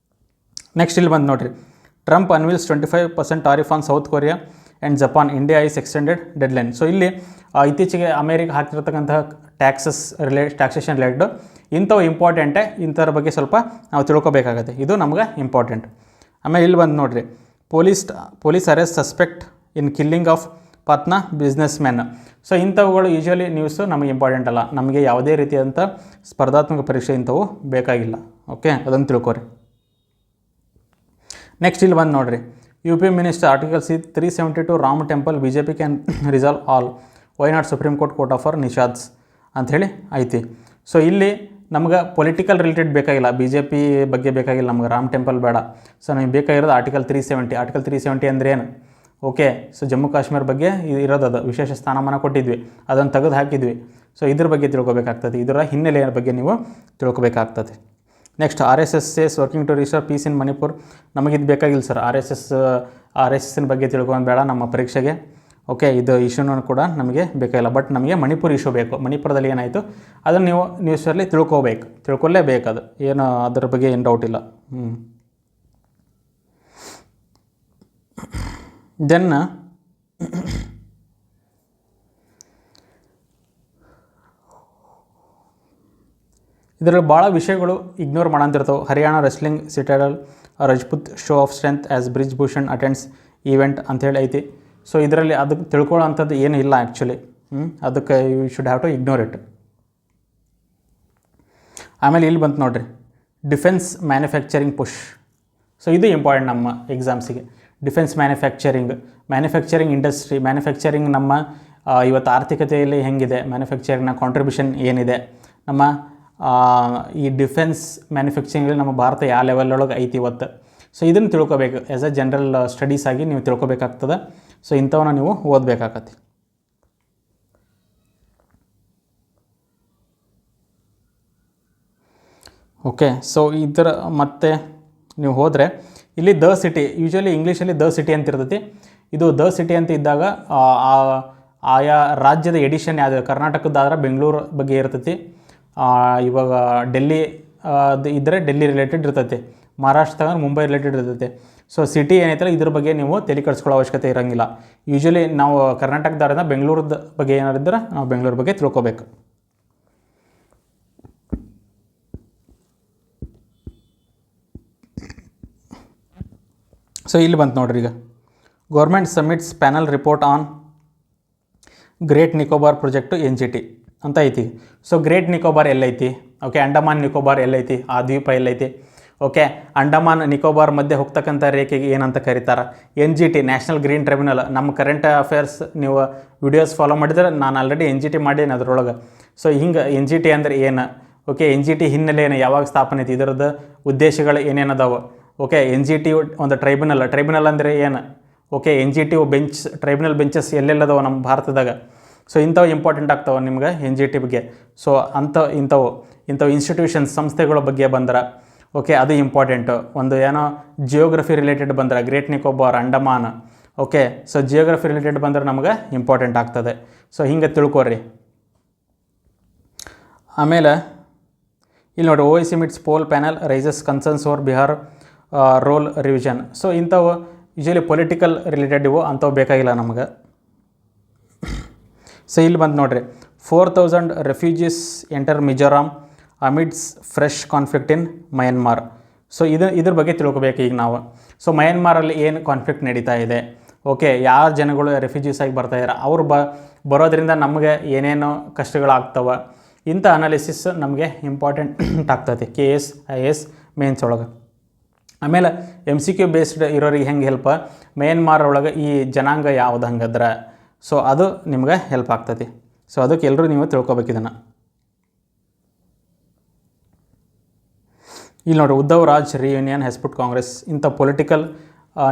ನೆಕ್ಸ್ಟ್ ಇಲ್ಲಿ ಬಂದು ನೋಡಿರಿ, Trump unveils 25% tariff on South Korea and Japan, India is extended deadline. So ಇಲ್ಲಿ ಇತ್ತೀಚೆಗೆ ಅಮೇರಿಕ ಹಾಕ್ತಿರ್ತಕ್ಕಂತಹ ಟ್ಯಾಕ್ಸೇಷನ್ ರಿಲೇಟೆಡ್ ಇಂಥವು ಇಂಪಾರ್ಟೆಂಟೇ. ಇಂಥದ್ರ ಬಗ್ಗೆ ಸ್ವಲ್ಪ ನಾವು ತಿಳ್ಕೊಬೇಕಾಗತ್ತೆ, ಇದು ನಮ್ಗೆ ಇಂಪಾರ್ಟೆಂಟ್. ಆಮೇಲೆ ಇಲ್ಲಿ ಬಂದು ನೋಡಿರಿ, police arrest suspect in killing of Patna businessman. So ಇಂಥವುಗಳು ಯೂಶ್ವಲಿ ನ್ಯೂಸು ನಮಗೆ ಇಂಪಾರ್ಟೆಂಟ್ ಅಲ್ಲ, ನಮಗೆ ಯಾವುದೇ ರೀತಿಯಾದಂಥ ಸ್ಪರ್ಧಾತ್ಮಕ ಪರೀಕ್ಷೆ ಇಂಥವು ಬೇಕಾಗಿಲ್ಲ. ಓಕೆ, ಅದನ್ನು ತಿಳ್ಕೊರಿ. ನೆಕ್ಸ್ಟ್ ಇಲ್ಲಿ ಬಂದು ನೋಡಿರಿ, UP minister article 372 Ram temple BJP can resolve all, why not supreme court offer Nishads ಅಂಥೇಳಿ ಐತಿ. ಸೊ ಇಲ್ಲಿ ನಮ್ಗೆ ಪೊಲಿಟಿಕಲ್ ರಿಲೇಟೆಡ್ ಬೇಕಾಗಿಲ್ಲ, BJP ಬಗ್ಗೆ ಬೇಕಾಗಿಲ್ಲ ನಮ್ಗೆ, ರಾಮ್ ಟೆಂಪಲ್ ಬೇಡ. ಸೊ ನಮಗೆ ಬೇಕಾಗಿರೋದು ಆರ್ಟಿಕಲ್ 370 ಅಂದರೆ ಏನು? ಓಕೆ, ಸೊ ಜಮ್ಮು ಕಾಶ್ಮೀರ ಬಗ್ಗೆ ಇರೋದು ವಿಶೇಷ ಸ್ಥಾನಮಾನ ಕೊಟ್ಟಿದ್ವಿ, ಅದನ್ನು ತೆಗೆದು ಹಾಕಿದ್ವಿ. ಸೊ ಇದ್ರ ಬಗ್ಗೆ ತಿಳ್ಕೊಬೇಕಾಗ್ತದೆ, ಇದರ ಹಿನ್ನೆಲೆಯ ಬಗ್ಗೆ ನೀವು ತಿಳ್ಕೊಬೇಕಾಗ್ತದೆ. Next RSS working to restore peace in Manipur. ನಮಗಿದು ಬೇಕಾಗಿಲ್ಲ ಸರ್, RSSನ ಬಗ್ಗೆ ತಿಳ್ಕೊಂಡು ಬೇಡ ನಮ್ಮ ಪರೀಕ್ಷೆಗೆ. ಓಕೆ, ಇದು ಇಶ್ಯೂನೂ ಕೂಡ ನಮಗೆ ಬೇಕಾಗಿಲ್ಲ, ಬಟ್ ನಮಗೆ ಮಣಿಪುರ್ ಇಶ್ಯೂ ಬೇಕು. ಮಣಿಪುರದಲ್ಲಿ ಏನಾಯಿತು ಅದನ್ನು ನೀವು ನ್ಯೂಸಲ್ಲಿ ತಿಳ್ಕೊಲೇಬೇಕು, ಅದು ಏನು ಅದರ ಬಗ್ಗೆ ಏನು ಡೌಟ್ ಇಲ್ಲ. ದೆನ್ ಇದರಲ್ಲಿ ಭಾಳ ವಿಷಯಗಳು ಇಗ್ನೋರ್ ಮಾಡಂತಿರ್ತಾವೆ. Haryana wrestling citadel Rajput show of strength as Brij Bhushan attends event ಅಂಥೇಳಿ ಐತಿ. ಸೊ ಇದರಲ್ಲಿ ಅದಕ್ಕೆ ತಿಳ್ಕೊಳ್ಳೋ ಅಂಥದ್ದು ಏನೂ ಇಲ್ಲ ಆ್ಯಕ್ಚುಲಿ. ಅದಕ್ಕೆ you should have to ignore it. ಆಮೇಲೆ ಇಲ್ಲಿ ಬಂತು ನೋಡಿರಿ, ಡಿಫೆನ್ಸ್ ಮ್ಯಾನುಫ್ಯಾಕ್ಚರಿಂಗ್ ಪುಷ್. ಸೊ ಇದು ಇಂಪಾರ್ಟೆಂಟ್ ನಮ್ಮ ಎಕ್ಸಾಮ್ಸಿಗೆ. ಡಿಫೆನ್ಸ್ ಮ್ಯಾನುಫ್ಯಾಕ್ಚರಿಂಗ್ ಇಂಡಸ್ಟ್ರಿ, ಮ್ಯಾನುಫ್ಯಾಕ್ಚರಿಂಗ್ ನಮ್ಮ ಇವತ್ತು ಆರ್ಥಿಕತೆಯಲ್ಲಿ ಹೆಂಗಿದೆ, ಮ್ಯಾನುಫ್ಯಾಕ್ಚರಿಂಗ್ನ ಕಾಂಟ್ರಿಬ್ಯೂಷನ್ ಏನಿದೆ, ನಮ್ಮ ಈ ಡಿಫೆನ್ಸ್ ಮ್ಯಾನುಫ್ಯಾಕ್ಚರಿಂಗಲ್ಲಿ ನಮ್ಮ ಭಾರತ ಯಾವ ಲೆವೆಲೊಳಗೆ ಐತಿ ಇವತ್ತು. ಸೊ ಇದನ್ನು ತಿಳ್ಕೊಬೇಕು, ಆ್ಯಸ್ ಎ ಜನರಲ್ ಸ್ಟಡೀಸ್ ಆಗಿ ನೀವು ತಿಳ್ಕೊಬೇಕಾಗ್ತದೆ. ಸೊ ಇಂಥವನ್ನ ನೀವು ಓದಬೇಕಾಗತ್ತೆ. ಓಕೆ, ಸೊ ಇದರ ಮತ್ತೆ ನೀವು ಹೋದರೆ ಇಲ್ಲಿ ದ ಸಿಟಿ, ಯೂಶ್ವಲಿ ಇಂಗ್ಲೀಷಲ್ಲಿ ದ ಸಿಟಿ ಅಂತ ಇರ್ತೈತಿ. ಇದು ದ ಸಿಟಿ ಅಂತ ಇದ್ದಾಗ ಆಯಾ ರಾಜ್ಯದ ಎಡಿಷನ್ ಯಾವುದು, ಕರ್ನಾಟಕದ್ದಾದ್ರೆ ಬೆಂಗಳೂರು ಬಗ್ಗೆ ಇರ್ತೈತಿ, ಇವಾಗ ಡೆಲ್ಲಿ ಇದ್ದರೆ ಡೆಲ್ಲಿ ರಿಲೇಟೆಡ್ ಇರ್ತೈತಿ, ಮಹಾರಾಷ್ಟ್ರದಾಗ ಮುಂಬೈ ರಿಲೇಟೆಡ್ ಇರ್ತೈತಿ. ಸೊ ಸಿಟಿ ಏನೈತಲ್ಲ ಇದ್ರ ಬಗ್ಗೆ ನೀವು ತಲೆ ಕೆಡಿಸ್ಕೊಳ್ಳೋ ಅವಶ್ಯಕತೆ ಇರೋಂಗಿಲ್ಲ. ಯೂಶ್ವಲಿ ನಾವು ಕರ್ನಾಟಕದವ್ರಿಂದ ಬೆಂಗಳೂರದ ಬಗ್ಗೆ ಏನಾರಿದ್ರೆ ನಾವು ಬೆಂಗಳೂರು ಬಗ್ಗೆ ತಿಳ್ಕೊಬೇಕು. ಸೊ ಇಲ್ಲಿ ಬಂತು ನೋಡ್ರಿ, ಈಗ government submits panel report on great Nicobar project NGT ಅಂತ ಐತಿ. ಸೊ ಗ್ರೇಟ್ ನಿಕೋಬಾರ್ ಎಲ್ಲೈತಿ? ಓಕೆ, ಅಂಡಮಾನ್ ನಿಕೋಬಾರ್ ಎಲ್ಲೈತಿ? ಆ ದ್ವೀಪ ಎಲ್ಲೈತಿ? ಓಕೆ, ಅಂಡಮಾನ್ ನಿಕೋಬಾರ್ ಮಧ್ಯೆ ಹೋಗ್ತಕ್ಕಂಥ ರೇಖೆಗೆ ಏನಂತ ಕರೀತಾರೆ? NGT, national green tribunal. ನಮ್ಮ ಕರೆಂಟ್ ಅಫೇರ್ಸ್ ನೀವು ವಿಡಿಯೋಸ್ ಫಾಲೋ ಮಾಡಿದ್ರೆ ನಾನು ಆಲ್ರೆಡಿ NGT ಮಾಡೀನಿ ಅದರೊಳಗೆ. ಸೊ ಹಿಂಗೆ NGT ಅಂದರೆ ಏನು? ಓಕೆ, NGT ಹಿನ್ನೆಲೆ ಏನು, ಯಾವಾಗ ಸ್ಥಾಪನೆ ಐತಿ, ಇದರದ್ದು ಉದ್ದೇಶಗಳು ಏನೇನದಾವೆ? ಓಕೆ, NGT ಒಂದು ಟ್ರೈಬ್ಯುನಲ್ ಅಂದರೆ ಏನು? ಓಕೆ, NGT ಟ್ರೈಬ್ಯುನಲ್ ಬೆಂಚಸ್ ಎಲ್ಲೆಲ್ಲದವ ನಮ್ಮ ಭಾರತದಾಗ? ಸೊ ಇಂಥವು ಇಂಪಾರ್ಟೆಂಟ್ ಆಗ್ತಾವೆ ನಿಮ್ಗೆ NGT ಬಗ್ಗೆ. ಸೊ ಇಂಥವು ಇನ್ಸ್ಟಿಟ್ಯೂಷನ್ಸ್, ಸಂಸ್ಥೆಗಳ ಬಗ್ಗೆ ಬಂದ್ರೆ ಓಕೆ ಅದು ಇಂಪಾರ್ಟೆಂಟು. ಒಂದು ಏನೋ ಜಿಯೋಗ್ರಫಿ ರಿಲೇಟೆಡ್ ಬಂದ್ರೆ great Nicobar, Andaman. Okay, so geography related ಬಂದ್ರೆ ನಮ್ಗೆ ಇಂಪಾರ್ಟೆಂಟ್ ಆಗ್ತದೆ. ಸೊ ಹಿಂಗೆ ತಿಳ್ಕೊರಿ. ಆಮೇಲೆ ಇಲ್ಲಿ ನೋಡಿ, OIC meets poll panel raises concerns over Bihar roll revision. So ಇಂಥವು ಯೂಶ್ವಲಿ ಪೊಲಿಟಿಕಲ್ ರಿಲೇಟೆಡ್ ಇವು, ಅಂಥವು ಬೇಕಾಗಿಲ್ಲ ನಮಗೆ. ಸೊ ಇಲ್ಲಿ ಬಂದು ನೋಡಿರಿ, 4000 refugees enter Mizoram amidst fresh conflict in Myanmar. So ಇದ್ರ ಬಗ್ಗೆ ತಿಳ್ಕೊಬೇಕು ಈಗ ನಾವು. ಸೊ ಮಯನ್ಮಾರಲ್ಲಿ ಏನು ಕಾನ್ಫ್ಲಿಕ್ಟ್ ನಡೀತಾ ಇದೆ, ಓಕೆ, ಯಾರು ಜನಗಳು ರೆಫ್ಯೂಜೀಸ್ ಆಗಿ ಬರ್ತಾಯಿದ್ದಾರೆ, ಅವ್ರು ಬರೋದ್ರಿಂದ ನಮಗೆ ಏನೇನು ಕಷ್ಟಗಳಾಗ್ತವೆ, ಇಂಥ ಅನಾಲಿಸಿಸ್ ನಮಗೆ ಇಂಪಾರ್ಟೆಂಟ್ ಆಗ್ತದೆ KS IAS ಮೇನ್ಸ್ ಒಳಗೆ. ಆಮೇಲೆ MCQ ಬೇಸ್ಡ್ ಇರೋರಿಗೆ ಹೆಂಗೆ ಹೆಲ್ಪ್, ಮಯನ್ಮಾರ್ ಒಳಗೆ ಈ ಜನಾಂಗ ಯಾವ್ದು ಹಂಗದ್ರೆ, ಸೊ ಅದು ನಿಮ್ಗೆ ಹೆಲ್ಪ್ ಆಗ್ತದೆ. ಸೊ ಅದಕ್ಕೆ ಎಲ್ಲರೂ ನೀವು ತಿಳ್ಕೊಬೇಕು ಇದನ್ನು. ಇಲ್ಲಿ ನೋಡಿ, ಉದ್ಧವ್ ರಾಜ್ ರಿಯೂನಿಯನ್ ಹೆಸ್ಪುಟ್ ಕಾಂಗ್ರೆಸ್. ಇಂಥ ಪೊಲಿಟಿಕಲ್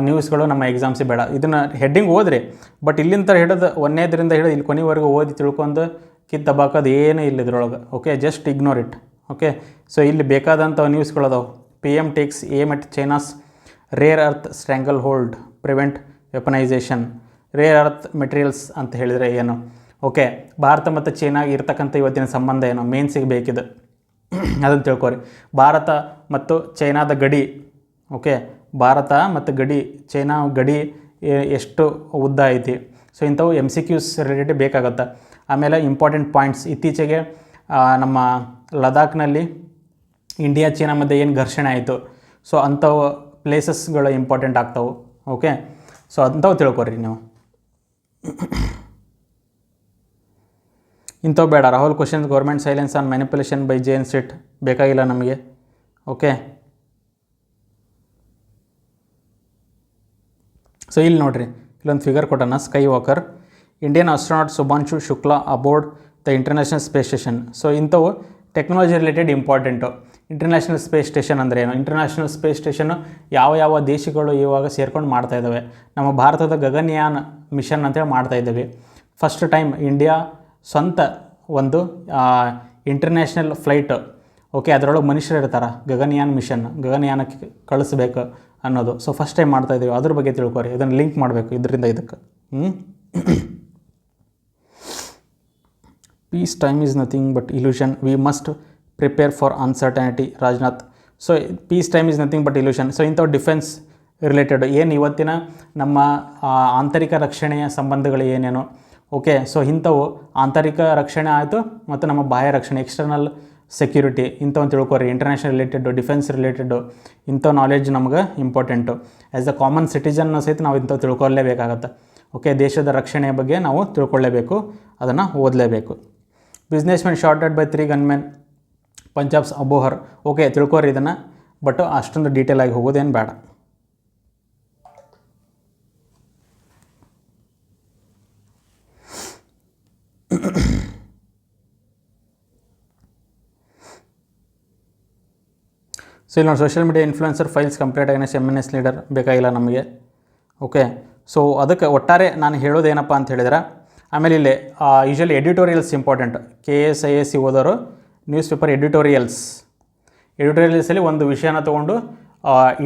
ನ್ಯೂಸ್ಗಳು ನಮ್ಮ ಎಕ್ಸಾಮ್ಸಿಗೆ ಬೇಡ. ಇದನ್ನು ಹೆಡ್ಡಿಂಗ್ ಓದ್ರಿ, ಬಟ್ ಇಲ್ಲಿಂದ ಹಿಡಿದು 1ನೇದರಿಂದ ಹಿಡಿದು ಇಲ್ಲಿ ಕೊನೆವರೆಗೂ ಓದಿ ತಿಳ್ಕೊಂಡು ಕಿತ್ತಬಾಕೋದು ಏನು ಇಲ್ಲ ಇದ್ರೊಳಗೆ. Okay, just ignore it. Okay, so ಇಲ್ಲಿ ಬೇಕಾದಂಥ ನ್ಯೂಸ್ಗಳದಾವೆ. PM takes aim at China's rare earth stranglehold, prevent weaponization. Rare earth materials ಅಂತ ಹೇಳಿದರೆ ಏನು? ಓಕೆ, ಭಾರತ ಮತ್ತು ಚೈನಾಗೆ ಇರ್ತಕ್ಕಂಥ ಇವತ್ತಿನ ಸಂಬಂಧ ಏನು? ಮೇನ್ಸಿಗೆ ಬೇಕಿದೆ, ಅದನ್ನು ತಿಳ್ಕೊರಿ. ಭಾರತ ಮತ್ತು ಚೈನಾದ ಗಡಿ, ಓಕೆ, ಭಾರತ ಮತ್ತು ಚೈನಾ ಗಡಿ ಎಷ್ಟು ಉದ್ದ ಐತಿ? ಸೊ ಇಂಥವು MCQs ರಿಲೇಟೆಡ್ ಬೇಕಾಗತ್ತೆ. ಆಮೇಲೆ ಇಂಪಾರ್ಟೆಂಟ್ ಪಾಯಿಂಟ್ಸ್, ಇತ್ತೀಚೆಗೆ ನಮ್ಮ ಲದಾಖ್ನಲ್ಲಿ ಇಂಡಿಯಾ ಚೈನಾ ಮಧ್ಯೆ ಏನು ಘರ್ಷಣೆ ಆಯಿತು, ಸೊ ಅಂಥವು ಪ್ಲೇಸಸ್ಗಳು ಇಂಪಾರ್ಟೆಂಟ್ ಆಗ್ತಾವೆ. ಓಕೆ, ಸೊ ಅಂಥವು ತಿಳ್ಕೊರಿ ನೀವು. ಇಂಥವು ಬೇಡ. Rahul questions government silence on manipulation by JN Sit ಬೇಕಾಗಿಲ್ಲ ನಮಗೆ. ಓಕೆ, ಸೊ ಇಲ್ಲಿ ನೋಡಿರಿ, ಇಲ್ಲೊಂದು ಫಿಗರ್ ಕೊಟ್ಟನ. Sky walker, Indian astronaut Shubhanshu Shukla aboard the international space station. So ಇಂಥವು technology related important. International space station ಅಂದರೆ ಏನು? ಇಂಟರ್ನ್ಯಾಷನಲ್ ಸ್ಪೇಸ್ ಸ್ಟೇಷನ್ನು ಯಾವ ದೇಶಗಳು ಇವಾಗ ಸೇರ್ಕೊಂಡು ಮಾಡ್ತಾಯಿದ್ದಾವೆ. ನಮ್ಮ ಭಾರತದ ಗಗನಯಾನ್ ಮಿಷನ್ ಅಂತೇಳಿ ಮಾಡ್ತಾಯಿದ್ದೀವಿ. ಫಸ್ಟ್ ಟೈಮ್ ಇಂಡಿಯಾ ಸ್ವಂತ ಒಂದು ಇಂಟರ್ನ್ಯಾಷನಲ್ ಫ್ಲೈಟ್, ಓಕೆ, ಅದರೊಳಗೆ ಮನುಷ್ಯರು ಇರ್ತಾರೆ, ಗಗನಯಾನ್ ಮಿಷನ್, ಗಗನಯಾನಕ್ಕೆ ಕಳಿಸ್ಬೇಕು ಅನ್ನೋದು. ಸೊ ಫಸ್ಟ್ ಟೈಮ್ ಮಾಡ್ತಾಯಿದ್ದೀವಿ, ಅದ್ರ ಬಗ್ಗೆ ತಿಳ್ಕೊರಿ. ಇದನ್ನು ಲಿಂಕ್ ಮಾಡಬೇಕು ಇದರಿಂದ ಇದಕ್ಕೆ. Piece time is nothing but illusion, we must prepare for uncertainty, Rajnath. So piece time is nothing but illusion. So ಇಂಥವು ಡಿಫೆನ್ಸ್ ರಿಲೇಟೆಡ್ ಏನು ಇವತ್ತಿನ ನಮ್ಮ ಆಂತರಿಕ ರಕ್ಷಣೆಯ ಸಂಬಂಧಗಳು ಏನೇನು, ಓಕೆ, ಸೊ ಇಂಥವು ಆಂತರಿಕ ರಕ್ಷಣೆ ಆಯಿತು ಮತ್ತು ನಮ್ಮ ಬಾಹ್ಯ ರಕ್ಷಣೆ, ಎಕ್ಸ್ಟರ್ನಲ್ ಸೆಕ್ಯೂರಿಟಿ, ಇಂಥವನ್ನು ತಿಳ್ಕೊರಿ. ಇಂಟರ್ನ್ಯಾಷನಲ್ ರಿಲೇಟೆಡು, ಡಿಫೆನ್ಸ್ ರಿಲೇಟೆಡು ಇಂಥ ನಾಲೆಡ್ಜ್ ನಮ್ಗೆ important. As a common citizen ಸಹಿತ ನಾವು ಇಂಥವು ತಿಳ್ಕೊಳ್ಳೇಬೇಕಾಗತ್ತೆ. ಓಕೆ, ದೇಶದ ರಕ್ಷಣೆಯ ಬಗ್ಗೆ ನಾವು ತಿಳ್ಕೊಳ್ಳೇಬೇಕು, ಅದನ್ನು ಓದಲೇಬೇಕು. Businessman shot dead by 3 gunmen, Punjab's Abohar. Okay, ತಿಳ್ಕೊರಿ ಇದನ್ನು, ಬಟ್ ಅಷ್ಟೊಂದು ಡೀಟೇಲ್ ಆಗಿ ಹೋಗೋದೇನು ಬೇಡ. ಸೊ ಇಲ್ಲಿ ನೋಡಿ, social media influencer files complete against MNS leader ಬೇಕಾಗಿಲ್ಲ ನಮಗೆ. ಓಕೆ, ಸೊ ಅದಕ್ಕೆ ಒಟ್ಟಾರೆ ನಾನು ಹೇಳೋದೇನಪ್ಪ ಅಂತ ಹೇಳಿದ್ರೆ, ಆಮೇಲೆ ಇಲ್ಲಿ usually editorials important. KS IAS ಓದೋರು ನ್ಯೂಸ್ ಪೇಪರ್ ಎಡಿಟೋರಿಯಲ್ಸಲ್ಲಿ ಒಂದು ವಿಷಯನ ತೊಗೊಂಡು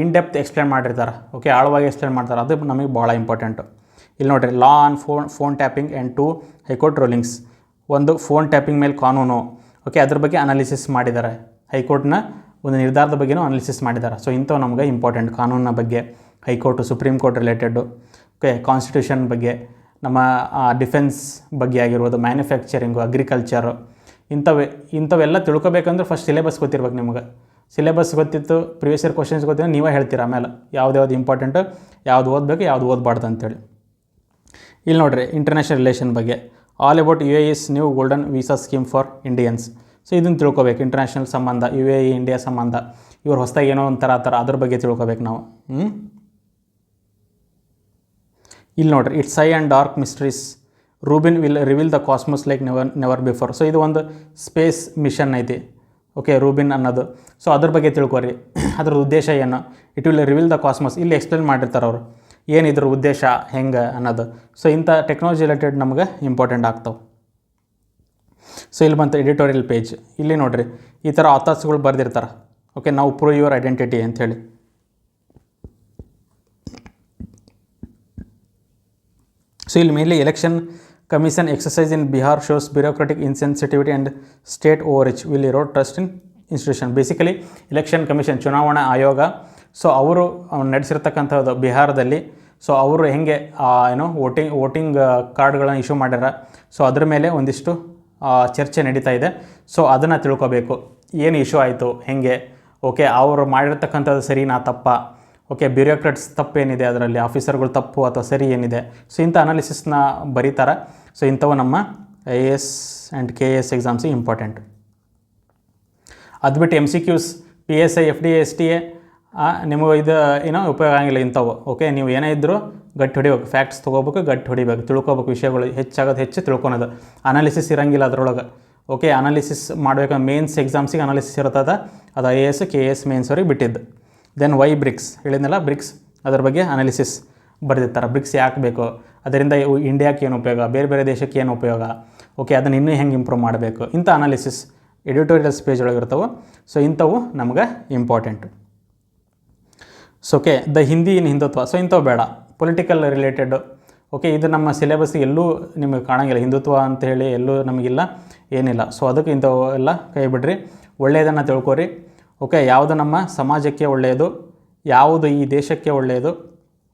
ಇನ್ ಡೆಪ್ತ್ ಎಕ್ಸ್ಪ್ಲೇನ್ ಮಾಡಿರ್ತಾರೆ. ಓಕೆ, ಆಳವಾಗಿ ಎಕ್ಸ್ಪ್ಲೇನ್ ಮಾಡ್ತಾರೆ, ಅದು ನಮಗೆ ಭಾಳ ಇಂಪಾರ್ಟೆಂಟು. ಇಲ್ಲಿ ನೋಡಿರಿ, law on phone tapping and 2 high court rulings. ಒಂದು ಫೋನ್ ಟ್ಯಾಪಿಂಗ್ ಮೇಲೆ ಕಾನೂನು, ಓಕೆ, ಅದ್ರ ಬಗ್ಗೆ ಅನಾಲಿಸಿಸ್ ಮಾಡಿದ್ದಾರೆ. ಹೈಕೋರ್ಟ್ನ ಒಂದು ನಿರ್ಧಾರದ ಬಗ್ಗೆನೂ ಅನಾಲಿಸಿಸ್ ಮಾಡಿದ್ದಾರೆ. ಸೊ ಇಂಥವು ನಮಗೆ ಇಂಪಾರ್ಟೆಂಟ್ ಕಾನೂನಿನ ಬಗ್ಗೆ. High court, supreme court related, okay, constitution ಬಗ್ಗೆ, ನಮ್ಮ ಡಿಫೆನ್ಸ್ ಬಗ್ಗೆ ಆಗಿರ್ಬೋದು, ಮ್ಯಾನುಫ್ಯಾಕ್ಚರಿಂಗು, ಅಗ್ರಿಕಲ್ಚರು, ಇಂಥವೆಲ್ಲ ತಿಳ್ಕೊಬೇಕಂದ್ರೆ ಫಸ್ಟ್ ಸಿಲೆಬಸ್ ಗೊತ್ತಿರ್ಬೇಕು ನಿಮ್ಗೆ. ಸಿಲೆಬಸ್ ಗೊತ್ತಿತ್ತು, ಪ್ರಿವಿಯಸ್ ಇಯರ್ ಕ್ವಶನ್ಸ್ ಗೊತ್ತಿದ್ದು ನೀವೇ ಹೇಳ್ತೀರ ಆಮೇಲೆ ಯಾವ್ದು ಇಂಪಾರ್ಟೆಂಟು, ಯಾವ್ದು ಓದಬೇಕು, ಯಾವ್ದು ಓದಬಾರ್ದು ಅಂತೇಳಿ. ಇಲ್ಲಿ ನೋಡಿರಿ, ಇಂಟರ್ನ್ಯಾಷನಲ್ ರಿಲೇಷನ್ ಬಗ್ಗೆ all about UAE's new golden visa scheme for Indians. So ಇದನ್ನು ತಿಳ್ಕೊಬೇಕು, ಇಂಟರ್ನ್ಯಾಷನಲ್ ಸಂಬಂಧ, UAE ಇಂಡಿಯಾ ಸಂಬಂಧ, ಇವ್ರು ಹೊಸದಾಗಿ ಏನೋ ಒಂಥರ ಅದ್ರ ಬಗ್ಗೆ ತಿಳ್ಕೊಬೇಕು ನಾವು. ಇಲ್ಲಿ ನೋಡಿರಿ, it's I and dark mysteries, Rubin will reveal the cosmos like never before. So ಇದು ಒಂದು ಸ್ಪೇಸ್ ಮಿಷನ್ ಐತಿ, ಓಕೆ, ರೂಬಿನ್ ಅನ್ನೋದು. ಸೊ ಅದ್ರ ಬಗ್ಗೆ ತಿಳ್ಕೊರಿ, ಅದ್ರ ಉದ್ದೇಶ ಏನು, it will reveal the cosmos. ಇಲ್ಲಿ ಎಕ್ಸ್ಪ್ಲೇನ್ ಮಾಡಿರ್ತಾರೆ ಅವರು ಏನಿದ್ರ ಉದ್ದೇಶ ಹೆಂಗೆ ಅನ್ನೋದು. ಸೊ ಇಂಥ ಟೆಕ್ನಾಲಜಿ ರಿಲೇಟೆಡ್ ನಮ್ಗೆ ಇಂಪಾರ್ಟೆಂಟ್ ಆಗ್ತಾವೆ. ಸೊ ಇಲ್ಲಿ ಬಂತು ಎಡಿಟೋರಿಯಲ್ ಪೇಜ್. ಇಲ್ಲಿ ನೋಡಿರಿ, ಈ ಥರ ಆಥರ್ಸ್ಗಳು ಬರೆದಿರ್ತಾರೆ, ಓಕೆ, ನಾವು ಪ್ರೂವ್ ಯುವರ್ ಐಡೆಂಟಿಟಿ ಅಂಥೇಳಿ. ಸೊ ಇಲ್ಲಿ mainly election commission exercise in Bihar shows bureaucratic insensitivity and state overreach will erode trust in institution. Basically election commission, ಚುನಾವಣಾ ಆಯೋಗ, ಸೊ ಅವರು ನಡೆಸಿರ್ತಕ್ಕಂಥದ್ದು ಬಿಹಾರದಲ್ಲಿ. ಸೊ ಅವರು ಹೆಂಗೆ ವೋಟಿಂಗ್ ಕಾರ್ಡ್ಗಳನ್ನು ಇಶ್ಯೂ ಮಾಡ್ಯಾರ, ಸೊ ಅದ್ರ ಮೇಲೆ ಒಂದಿಷ್ಟು ಚರ್ಚೆ ನಡೀತಾ ಇದೆ. ಸೊ ಅದನ್ನು ತಿಳ್ಕೊಬೇಕು, ಏನು ಇಶ್ಯೂ ಆಯಿತು, ಹೆಂಗೆ, ಓಕೆ, ಅವರು ಮಾಡಿರ್ತಕ್ಕಂಥದ್ದು ಸರಿನಾ ತಪ್ಪಾ, ಓಕೆ, ಬ್ಯೂರೋಕ್ರಾಟ್ಸ್ ತಪ್ಪೇನಿದೆ ಅದರಲ್ಲಿ, ಆಫೀಸರ್ಗಳು ತಪ್ಪು ಅಥವಾ ಸರಿ ಏನಿದೆ. ಸೊ ಇಂಥ ಅನಾಲಿಸಿಸ್ನ ಬರೀತಾರೆ. ಸೊ ಇಂಥವು ನಮ್ಮ IAS ಆ್ಯಂಡ್ KAS ಎಕ್ಸಾಮ್ಸಿಗೆ ಇಂಪಾರ್ಟೆಂಟ್. ಅದು ಬಿಟ್ಟು MCQs, PSI, FDA, STA ನಿಮಗೆ ಇದು ಉಪಯೋಗ ಆಗಿಲ್ಲ ಇಂಥವು. ಓಕೆ, ನೀವು ಏನೇ ಇದ್ದರೂ ಗಟ್ಟಿ ಹೊಡಿಬೇಕು, ಫ್ಯಾಕ್ಟ್ಸ್ ತೊಗೋಬೇಕು, ಗಟ್ಟಿ ಹೊಡಿಬೇಕು, ತಿಳ್ಕೊಬೇಕು, ವಿಷಯಗಳು ಹೆಚ್ಚು ತಿಳ್ಕೊಳೋದು. ಅನಾಲಿಸಿಸ್ ಇರೋಂಗಿಲ್ಲ ಅದರೊಳಗೆ. ಓಕೆ, ಅನಾಲಿಸಿಸ್ ಮಾಡಬೇಕಂದ್ರೆ ಮೇನ್ಸ್ ಎಕ್ಸಾಮ್ಸಿಗೆ ಅನಾಲಿಸಿಸ್ ಇರ್ತದೆ, ಅದು IAS KAS ಮೇನ್ಸ್ವರೆಗೆ ಬಿಟ್ಟಿದ್ದು. ದೆನ್ ವೈ ಬ್ರಿಕ್ಸ್ ಹೇಳಿದ್ನಲ್ಲ, ಬ್ರಿಕ್ಸ್ ಅದ್ರ ಬಗ್ಗೆ ಅನಾಲಿಸಿಸ್ ಬರೆದಿರ್ತಾರೆ. ಬ್ರಿಕ್ಸ್ ಯಾಕೆ ಬೇಕು, ಅದರಿಂದ ಇಂಡಿಯಾಕ್ಕೆ ಏನು ಉಪಯೋಗ, ಬೇರೆ ಬೇರೆ ದೇಶಕ್ಕೆ ಏನು ಉಪಯೋಗ, ಓಕೆ, ಅದನ್ನು ಇನ್ನೂ ಹೆಂಗೆ ಇಂಪ್ರೂವ್ ಮಾಡಬೇಕು, ಇಂಥ ಅನಾಲಿಸಿಸ್ ಎಡಿಟೋರಿಯಲ್ಸ್ ಪೇಜ್ ಒಳಗಿರ್ತವೆ. ಸೊ ಇಂಥವು ನಮ್ಗೆ important. So okay, the Hindi in Hindutva. So ಇಂಥವು ಬೇಡ, ಪೊಲಿಟಿಕಲ್ ರಿಲೇಟೆಡ್. ಓಕೆ, ಇದು ನಮ್ಮ ಸಿಲೆಬಸ್ ಎಲ್ಲೂ ನಿಮಗೆ ಕಾಣಂಗಿಲ್ಲ, ಹಿಂದುತ್ವ ಅಂತ ಹೇಳಿ ಎಲ್ಲೂ ನಮಗಿಲ್ಲ, ಏನಿಲ್ಲ. ಸೊ ಅದಕ್ಕೆ ಇಂಥವು ಎಲ್ಲ ಕೈ ಬಿಡ್ರಿ, ಒಳ್ಳೆಯದನ್ನು ತಿಳ್ಕೊರಿ. ಓಕೆ, ಯಾವುದು ನಮ್ಮ ಸಮಾಜಕ್ಕೆ ಒಳ್ಳೆಯದು, ಯಾವುದು ಈ ದೇಶಕ್ಕೆ ಒಳ್ಳೆಯದು,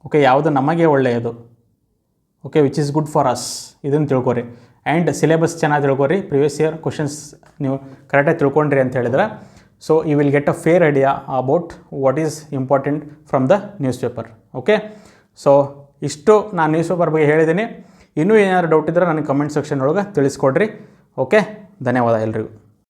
ಓಕೆ, ಯಾವುದು ನಮಗೆ ಒಳ್ಳೆಯದು, okay, which is good for us, ಇದನ್ನು ತಿಳ್ಕೊರಿ. ಆ್ಯಂಡ್ ಸಿಲೆಬಸ್ ಚೆನ್ನಾಗಿ ತಿಳ್ಕೊರಿ, ಪ್ರಿವಿಯಸ್ ಇಯರ್ ಕ್ವಶನ್ಸ್ ನೀವು ಕರೆಕ್ಟಾಗಿ ತಿಳ್ಕೊಂಡ್ರಿ ಅಂತ ಹೇಳಿದ್ರೆ, so you will get a fair idea about what is important from the newspaper. Okay, so ಇಷ್ಟು ನಾನು ನ್ಯೂಸ್ ಪೇಪರ್ ಬಗ್ಗೆ ಹೇಳಿದ್ದೀನಿ. ಇನ್ನೂ ಏನಾದರೂ ಡೌಟ್ ಇದ್ದರೆ ನನಗೆ ಕಮೆಂಟ್ ಸೆಕ್ಷನ್ ಒಳಗೆ ತಿಳಿಸ್ಕೊಡ್ರಿ. ಓಕೆ, ಧನ್ಯವಾದ ಎಲ್ರಿಗೂ.